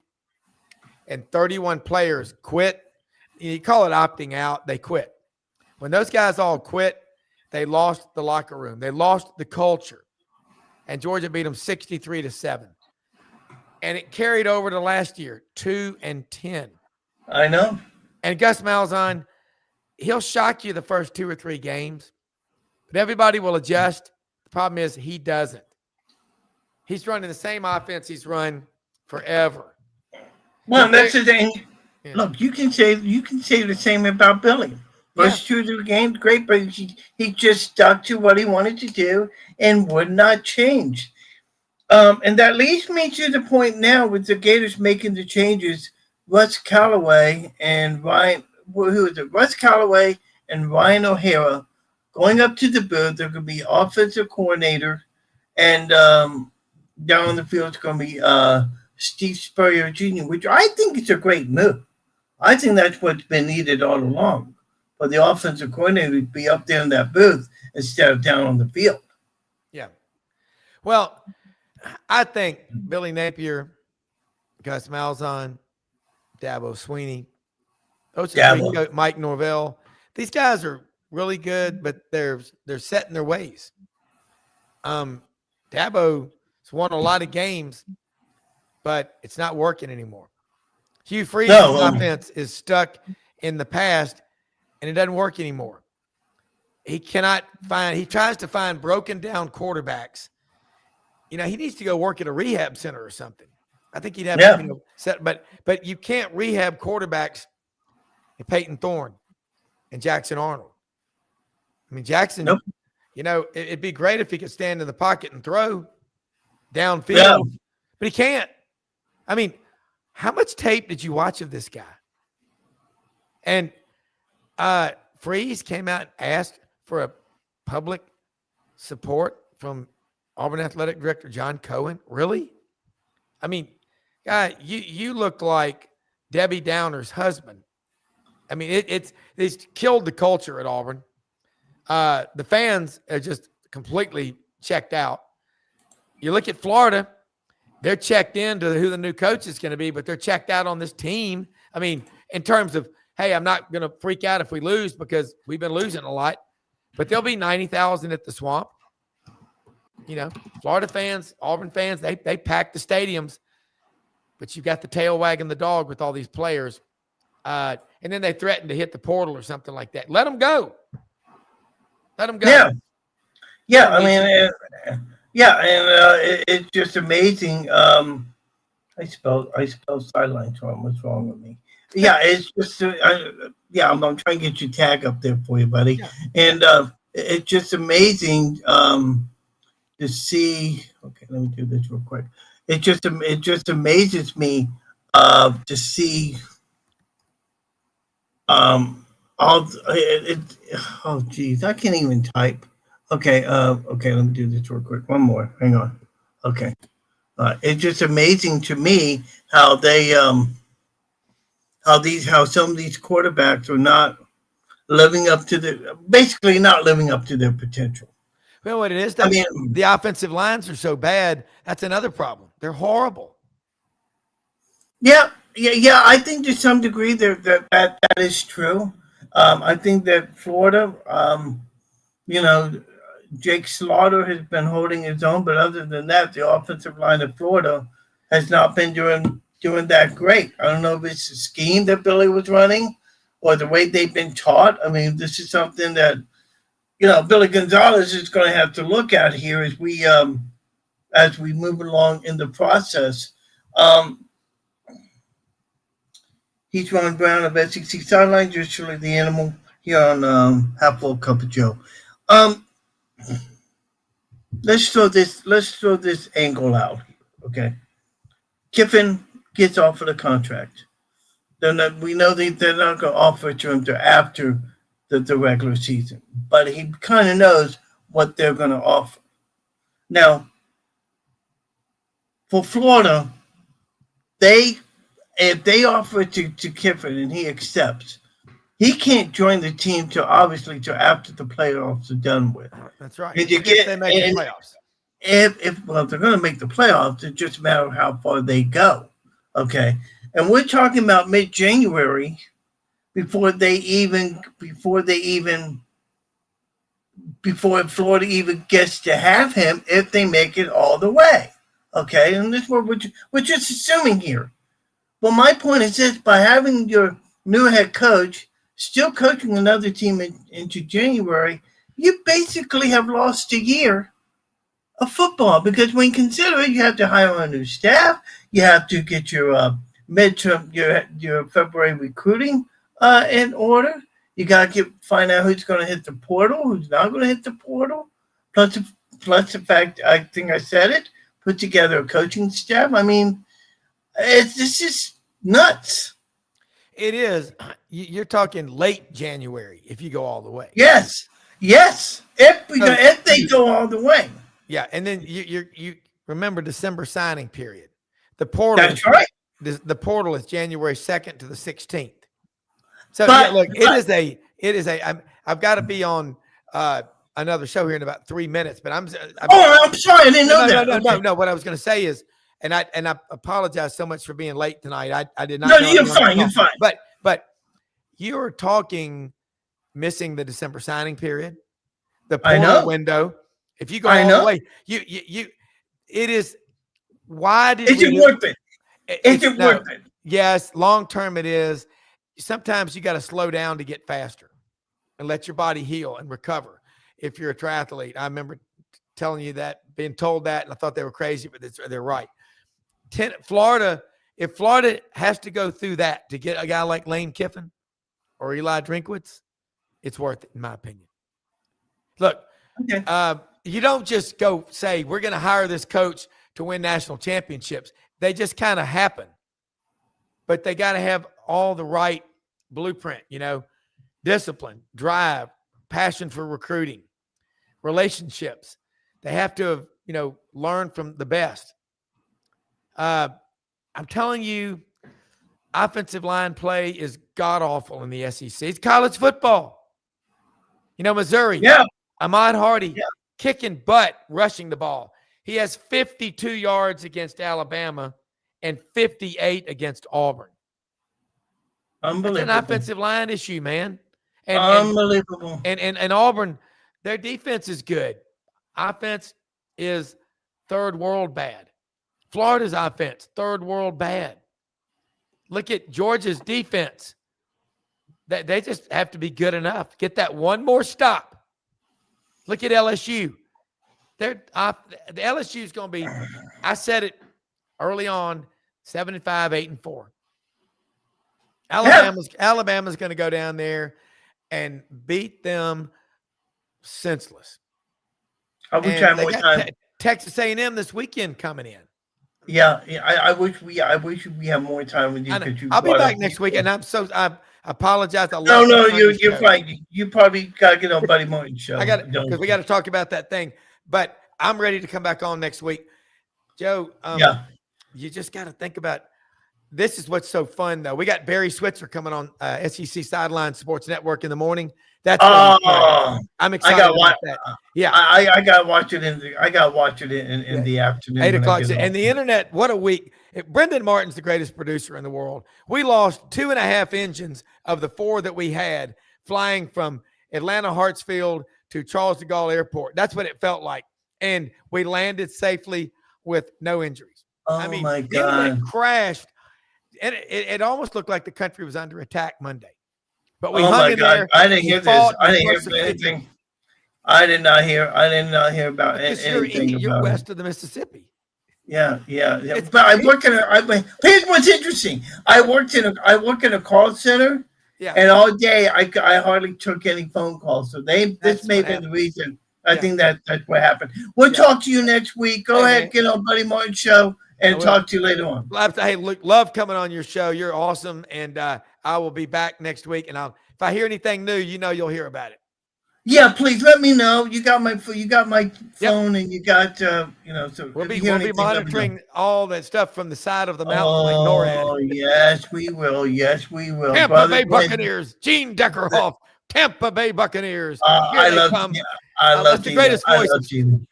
and 31 players quit, you call it opting out, they quit. When those guys all quit, they lost the locker room. They lost the culture. And Georgia beat them 63-7. And it carried over to last year, 2-10. I know. And Gus Malzahn, he'll shock you the first 2 or 3 games, but everybody will adjust. The problem is he doesn't. He's running the same offense he's run forever. Well, that's the thing. Yeah. Look, you can say the same about Billy. First 2 or 3 games, great, but he just stuck to what he wanted to do and would not change. And that leads me to the point now with the Gators making the changes. Russ Callaway and Ryan, who is it? Russ Callaway and Ryan O'Hara going up to the booth. They're going to be offensive coordinator, and down on the field it's going to be Steve Spurrier Jr., which I think is a great move. I think that's what's been needed all along, for the offensive coordinator to be up there in that booth instead of down on the field. Yeah. Well, I think Billy Napier, Gus Malzahn, Dabo Sweeney, Mike Norvell, these guys are really good, but they're set in their ways. Dabo's won a lot of games, but it's not working anymore. Hugh Freeze's offense is stuck in the past, and it doesn't work anymore. He tries to find broken down quarterbacks. He needs to go work at a rehab center or something. I think he'd have set, but you can't rehab quarterbacks at Peyton Thorne and Jackson Arnold. I mean, Jackson, it'd be great if he could stand in the pocket and throw downfield, but he can't. I mean, how much tape did you watch of this guy? And Freeze came out and asked for a public support from Auburn Athletic Director John Cohen. Really? I mean, guy, you look like Debbie Downer's husband. I mean, it's killed the culture at Auburn. The fans are just completely checked out. You look at Florida, they're checked into who the new coach is going to be, but they're checked out on this team. I mean, in terms of, hey, I'm not going to freak out if we lose because we've been losing a lot, but there'll be 90,000 at the Swamp. Florida fans, Auburn fans, they pack the stadiums, but you've got the tail wagging the dog with all these players. And then they threaten to hit the portal or something like that. Let them go. Let them go. Yeah. I mean, it's just amazing. I spelled sidelines wrong. What's wrong with me? Yeah, it's just I'm trying to get your tag up there for you, buddy. Yeah. And it's just amazing to see. Okay, let me do this real quick. It just amazes me to see oh geez, I can't even type. Okay, let me do this real quick. One more. Hang on. Okay. It's just amazing to me how they how some of these quarterbacks are not living up to not living up to their potential. Well, what it is, I mean, the offensive lines are so bad. That's another problem. They're horrible. yeah. I think to some degree that is true. I think that Florida, you know, Jake Slaughter has been holding his own, but other than that, the offensive line of Florida has not been doing that great. I don't know if it's the scheme that Billy was running or the way they've been taught. I mean, this is something that Billy Gonzalez is going to have to look at here as we move along in the process. Um, he's Ron Brown of SEC Sidelines. You're surely the animal here on Half Full Cup of Joe. Let's throw this angle out. Okay, Kiffin gets offered a contract. We know they're not going to offer it to him till after the regular season, but he kind of knows what they're going to offer. Now, for Florida, if they offer it to Kiffin and he accepts, he can't join the team till after the playoffs are done with. That's right. If they make the playoffs. If they're going to make the playoffs, it's just a matter of how far they go. Okay, and we're talking about mid-January before Florida even gets to have him if they make it all the way. Okay, and this is what we're just assuming here. Well, my point is this: by having your new head coach still coaching another team into January, you basically have lost a year of football, because when you consider it, you have to hire a new staff, you have to get your midterm, your February recruiting in order. You got to find out who's going to hit the portal, who's not going to hit the portal. Plus the fact, I think I said it, put together a coaching staff. I mean, this is nuts. It is. You're talking late January if you go all the way. Yes. If they go all the way. Yeah, and then you remember December signing period. The portal. That's right. The portal is January 2nd to the 16th. So look, it is a. I've got to be on another show here in about 3 minutes, but I'm sorry, I didn't know that. No. What I was going to say is, and I apologize so much for being late tonight. I did not. No, you're fine. You're fine. But you're talking missing the December signing period, the I know portal window. If you go all the way, you it is. Why did is it worth it? Is it worth it? Yes, long term it is. Sometimes you got to slow down to get faster and let your body heal and recover. If you're a triathlete, I remember telling you that, being told that, and I thought they were crazy, but they're right. Florida, if Florida has to go through that to get a guy like Lane Kiffin or Eli Drinkwitz, it's worth it, in my opinion. Look, okay. You don't just go say, we're going to hire this coach to win national championships. They just kind of happen. But they got to have all the right blueprint, discipline, drive, passion for recruiting, relationships. They have to have, learned from the best. I'm telling you, offensive line play is god-awful in the SEC. It's college football. Missouri. Yeah. Ahmad Hardy kicking butt, rushing the ball. He has 52 yards against Alabama and 58 against Auburn. Unbelievable. It's an offensive line issue, man. Unbelievable. And Auburn, their defense is good. Offense is third world bad. Florida's offense, third world bad. Look at Georgia's defense. They just have to be good enough. Get that one more stop. Look at LSU. The LSU is going to be, I said it early on, 75-8-4. Alabama's going to go down there and beat them senseless. I wish I had more time. Texas A&M this weekend coming in. Yeah, I wish we had more time with you. I'll be back next week, and I apologize. No, you're fine. You probably gotta get on Buddy Martin's show. I got it, because we got to talk about that thing. But I'm ready to come back on next week, Joe. You just got to think about. This is what's so fun, though. We got Barry Switzer coming on SEC Sideline Sports Network in the morning, That's gonna be great. Oh, I'm I excited got about watch. that. Yeah, I got to watch it in the afternoon. 8 o'clock. when I get And the internet, what a week. Brendan Martin's the greatest producer in the world. We lost 2.5 engines of the 4 that we had flying from Atlanta Hartsfield to Charles de Gaulle Airport. That's what it felt like. And we landed safely with no injuries. I Oh mean, my the internet God. crashed, and it almost looked like the country was under attack Monday. But we Oh hung my in God. there. I didn't We hear this. fought, I we didn't hear persevered. anything. I did not hear about Because anything you're about it. west of the Mississippi. Yeah. It's But I great. work here's what's interesting. I work in a call center, Yeah. and all day I hardly took any phone calls. So this That's may what have been the happened. reason. I Yeah. think that's what happened. We'll Yeah. talk to you next week. Go Hey, ahead, man. get on Buddy Martin show, and I will. talk to you later on. Hey, Luke, love coming on your show. You're awesome, and I will be back next week. And if I hear anything new, you'll hear about it. Yeah, please let me know. You got my phone, and you got So We'll if be you hear we'll be anything, let me know. monitoring all that stuff from the side of the mountain like NORAD. Oh, yes, we will. Yes, we will. Tampa Brother Bay Glenn, Buccaneers, Gene Deckerhoff, Tampa Bay Buccaneers. Here I they love come. I love That's the Gene. greatest I voice. love Gene.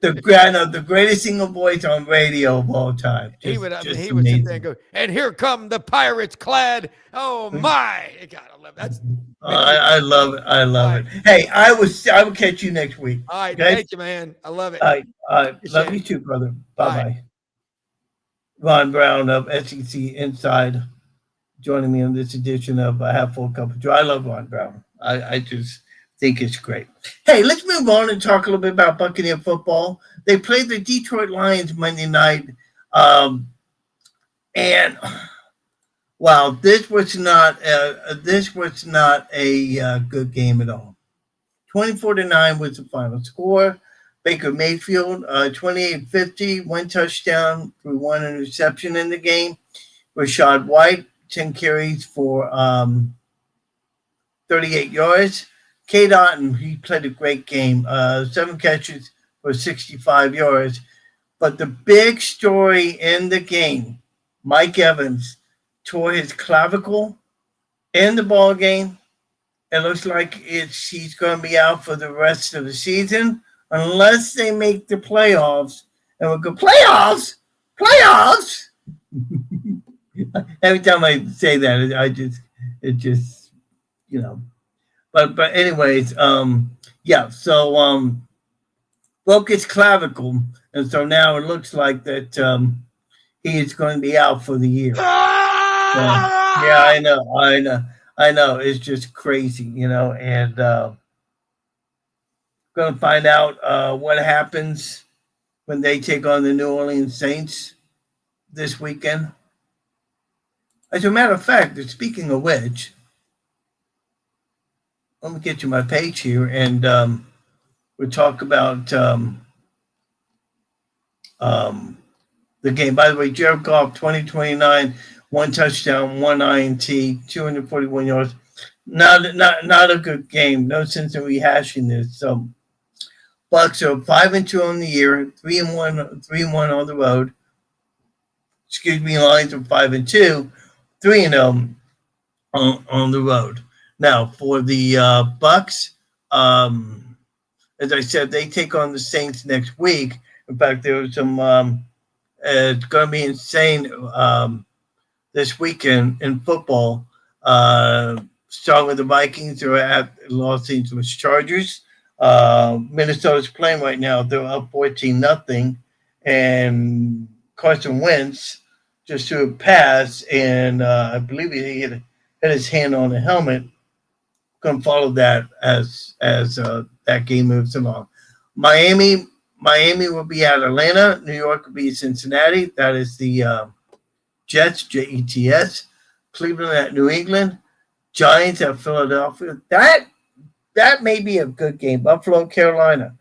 The greatest single voice on radio of all time. He would sit amazing. there and go, and here come the Pirates clad. Oh my God, I love that. I love it. I love it. Hey, I will catch you next week. All right, okay? thank you, man. I love it. All right. Love you too, brother. Bye-bye. Ron Brown of SEC Inside joining me on this edition of Half Full Cup of Joe. I love Ron Brown. I just think it's great. Hey, let's move on and talk a little bit about Buccaneer football. They played the Detroit Lions Monday night. And wow, this was not a good game at all. 24-9 was the final score. Baker Mayfield, 28-50, 1 touchdown through 1 interception in the game. Rashad White, 10 carries for 38 yards. Cade Otton, he played a great game, 7 catches for 65 yards. But the big story in the game, Mike Evans tore his clavicle in the ball game. It looks like he's going to be out for the rest of the season unless they make the playoffs. And we'll go, playoffs? Every time I say that, But anyways, broke his clavicle, and so now it looks like that he is going to be out for the year. Yeah, I know. It's just crazy, and going to find out what happens when they take on the New Orleans Saints this weekend. As a matter of fact, speaking of which, let me get to my page here, and we'll talk about the game. By the way, Jared Goff, 2029, 1 touchdown, 1 INT, 241 yards. Not a good game. No sense in rehashing this. So, Bucs are 5-2 on the year, 3-1 on the road. Excuse me, Lions are 5-2, 3-0 on the road. Now, for the Bucs, as I said, they take on the Saints next week. In fact, there was some. It's going to be insane this weekend in football. Starting with the Vikings, they're at Los Angeles Chargers. Minnesota's playing right now. They're up 14-0, and Carson Wentz just threw a pass, and I believe he hit his hand on the helmet. Going to follow that as that game moves along. Miami will be at Atlanta. New York will be Cincinnati. That is the Jets, Jets. Cleveland at New England. Giants at Philadelphia. That may be a good game. Buffalo, Carolina.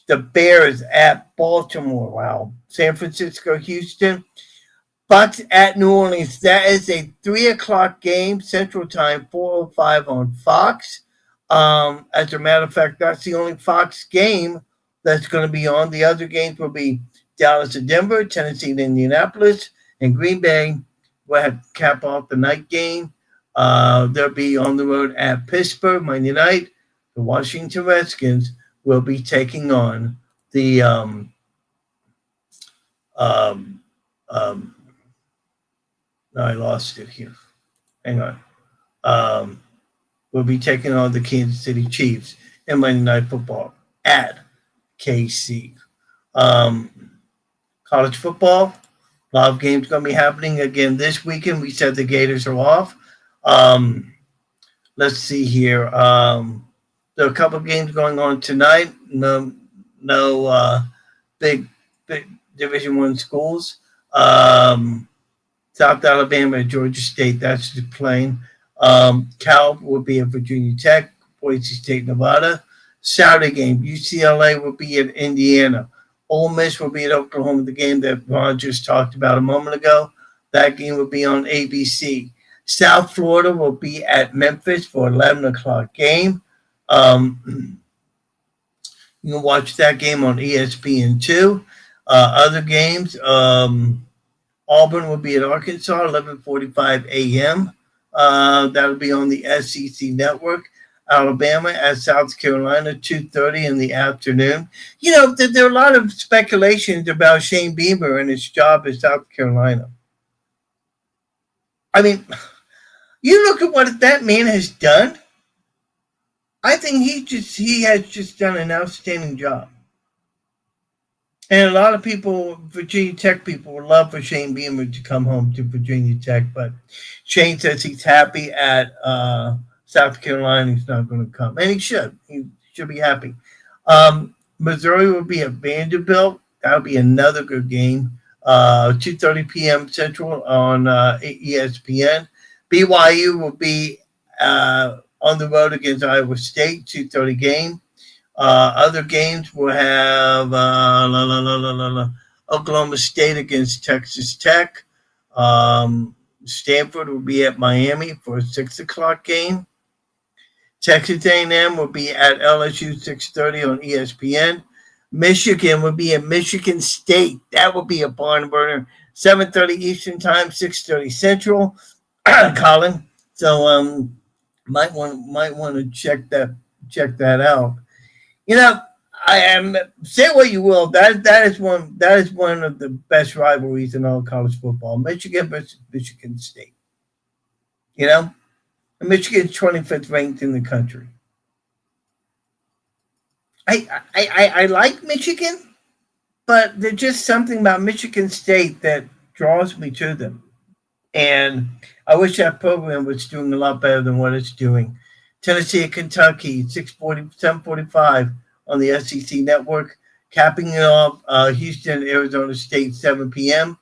The Bears at Baltimore. Wow. San Francisco, Houston. Bucs at New Orleans. That is a 3:00 game, Central Time, 4:05 on Fox. As a matter of fact, that's the only Fox game that's going to be on. The other games will be Dallas and Denver, Tennessee and Indianapolis, and Green Bay will have cap off the night game. They'll be on the road at Pittsburgh Monday night, The Washington Redskins will be taking on the no, I lost it here. Hang on. Will be taking on the Kansas City Chiefs in Monday Night Football at KC. College football, a lot of games going to be happening again this weekend. We said the Gators are off. Let's see here. There are a couple of games going on tonight. No big Division I schools. South Alabama and Georgia State, that's just playing. Cal will be at Virginia Tech, Boise State, Nevada. Saturday game, UCLA will be at Indiana. Ole Miss will be at Oklahoma, the game that Ron just talked about a moment ago. That game will be on ABC. South Florida will be at Memphis for 11 o'clock game. You can watch that game on ESPN2. Other games, Auburn will be at Arkansas, 11:45 a.m. That'll be on the SEC network. Alabama at South Carolina, 2:30 in the afternoon. You know, there are a lot of speculations about Shane Beamer and his job at South Carolina. I mean, you look at what that man has done. I think he has just done an outstanding job. And a lot of people, Virginia Tech people, would love for Shane Beamer to come home to Virginia Tech, but Shane says he's happy at South Carolina. He's not going to come, and he should. He should be happy. Missouri will be at Vanderbilt. That'll be another good game. 2:30 p.m. Central on ESPN. BYU will be on the road against Iowa State. 2:30 game. Other games will have Oklahoma State against Texas Tech. Stanford will be at Miami for a 6 o'clock game. Texas A&M will be at LSU 6:30 on ESPN. Michigan will be at Michigan State. That will be a barn burner. 7:30 Eastern Time, 6:30 Central. Colin, so might want to check that out. You know, say what you will. That is one of the best rivalries in all college football. Michigan versus Michigan State. You know, and Michigan's 25th ranked in the country. I like Michigan, but there's just something about Michigan State that draws me to them. And I wish that program was doing a lot better than what it's doing. Tennessee and Kentucky, 7:45 on the SEC network. Capping it off, Houston, Arizona State, 7 p.m.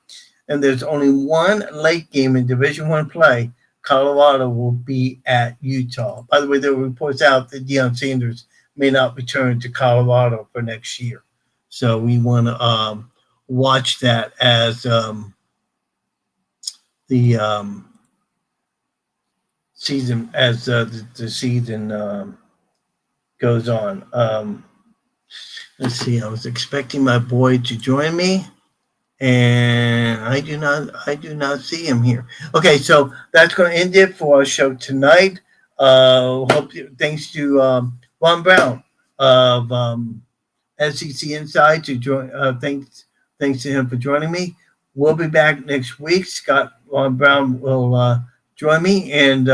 And there's only one late game in Division I play. Colorado will be at Utah. By the way, there were reports out that Deion Sanders may not return to Colorado for next year. So we want to watch that as the season goes on. Let's see. I was expecting my boy to join me, and I do not see him here. Okay, so that's going to end it for our show tonight. Thanks to Ron Brown of SEC Inside to join. Thanks to him for joining me. We'll be back next week. Ron Brown will join me, and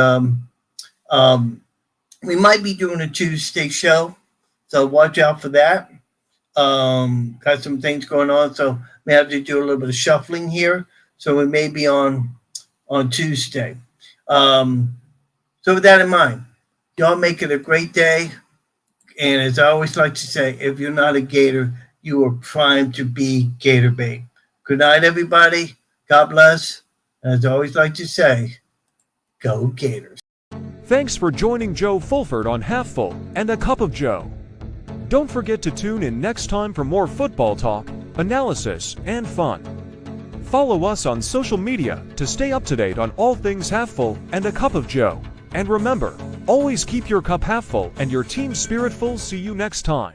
we might be doing a Tuesday show, so watch out for that. Got some things going on, so may have to do a little bit of shuffling here. So we may be on Tuesday. So with that in mind, y'all make it a great day. And as I always like to say, if you're not a Gator, you are primed to be Gator bait. Good night, everybody. God bless. As I always like to say, go Gators. Thanks for joining Joe Fulford on Half Full and a Cup of Joe. Don't forget to tune in next time for more football talk, analysis, and fun. Follow us on social media to stay up to date on all things Half Full and a Cup of Joe. And remember, always keep your cup half full and your team spirit full. See you next time.